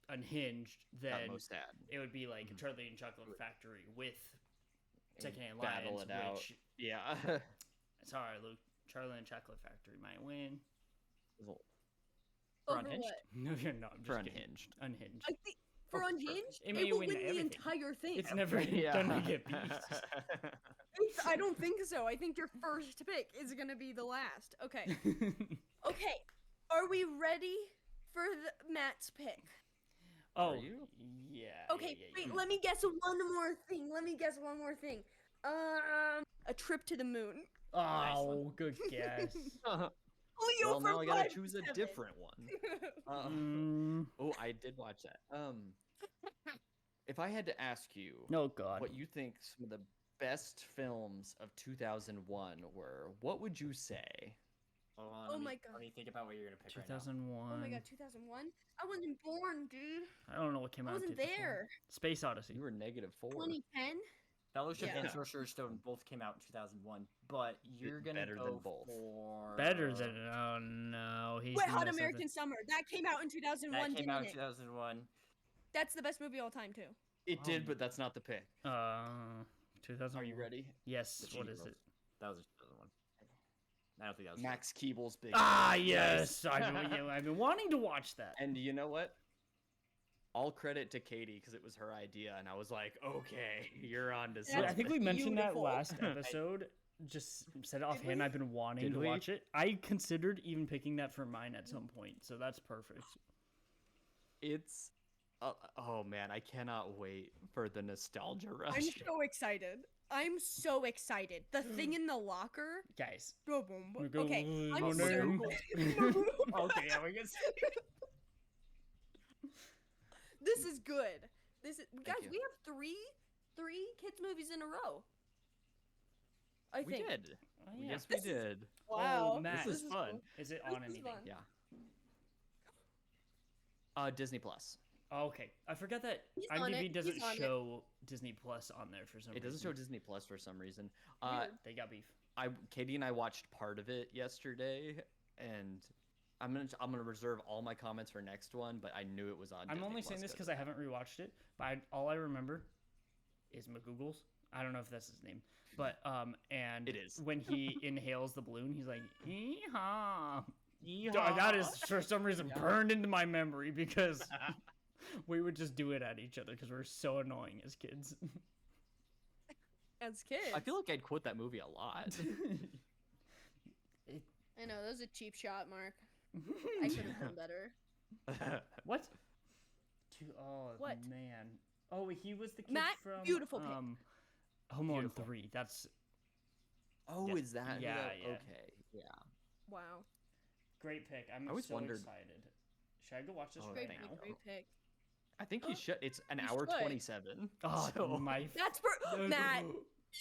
unhinged, then most sad. it would be like Mhm. Charlie and Chocolate Factory with And Secondhand battle Lions, it out. which Yeah. sorry, Luke. Charlie and Chocolate Factory might win. For Over Unhinged? what? No, you're not. I'm For just kidding. unhinged. Unhinged. I think for Oh, Unhinged, It it, may will win win the everything. entire thing. It's never gonna get beat. I don't think so. I think your first pick is gonna be the last. Okay. Okay. Are we ready for Matt's pick? Oh, Are you? yeah. Okay, yeah, wait, yeah. let me guess one more thing. A trip to the moon. Oh, good guess. Leo Well, from now I gotta 5 to choose a 7. different one. Oh, I did watch that. If I had to ask you Oh God. what you think some of the best films of 2001 were, what would you say? Hold on, Oh let me, my God. Let me think about what you're gonna pick right now. 2001. Oh my god, 2001? I wasn't born, dude. I don't know what came I out. in wasn't 2001. there. Space Odyssey. You were -4. 2010? Fellowship and Yeah. Sorcerer's Stone both came out in 2001, but you're gonna better go than both. for Better than. Oh no, he's Wet Hot messed up American Summer. That came out in 2001, that came didn't out in it? 2001. That's the best movie of all time, too. It did, but that's not the pick. 2001. Are you ready? Yes. The What Cheetah is Girls. it? That was a 2001. I don't think that was Max Keeble's Big. Ah, Mouth. yes. I've been wanting to watch that. And you know what? All credit to Katie because it was her idea, and I was like, "Okay, you're on to That's I think we something." mentioned that beautiful. last episode. Just said it offhand. we? I've been wanting Did to we? watch it. I considered even picking that for mine at some point, so that's perfect. It's, oh man, I cannot wait for the nostalgia rush. I'm so excited. I'm so excited. The thing in the locker. Guys. Boom, boom, boom. we go- Okay, I'm my so name- Okay, yeah, we can. This is good. This is guys. you. We have three kids movies in a row. I We think. did. Oh, yeah. Yes, we This is- did. Wow. Matt. This is fun. cool. Is it This on is anything? fun. Yeah. Disney Plus. Oh, okay. I forgot that He's on IMDb it. doesn't He's on it. show Disney Plus on there for some It reason. doesn't show Disney Plus for some reason. Weird. They got beef. Katie and I watched part of it yesterday, and I'm gonna reserve all my comments for next one. But I knew it was on. I'm Disney only Plus saying this because I haven't rewatched it, but all I remember is McGoogles. I don't know if that's his name, but and It is. when he inhales the balloon, he's like, "Yeehaw!" That is for some reason burned into my memory because we would just do it at each other because we were so annoying as kids. As kids. I feel like I'd quote that movie a lot. I know that was a cheap shot, Mark. I could have done better. What? Oh What? man! Oh, he was the kid Matt, from beautiful pick. Home Alone Beautiful. 3. That's Oh, Yes. is that? Yeah, yeah. Okay. Yeah. Wow. great pick. I'm I always so wondered- excited. Should I go watch this Oh, right Great thank now? pick. Great pick. I think you should. It's an You hour should. 27. Oh, so- my That's for Matt.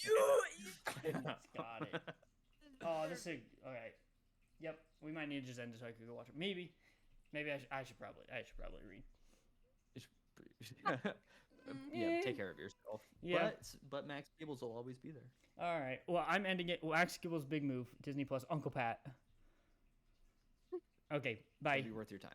You. got it. Oh, this is okay. Yep, we might need to just end it so I could go watch it. Maybe I should probably read. Yeah, take care of yourself. Yeah. But Max Gables will always be there. All right. Well, I'm ending it. Wax Gibble's big move. Disney Plus. Uncle Pat. Okay. Bye. It'll be worth your time.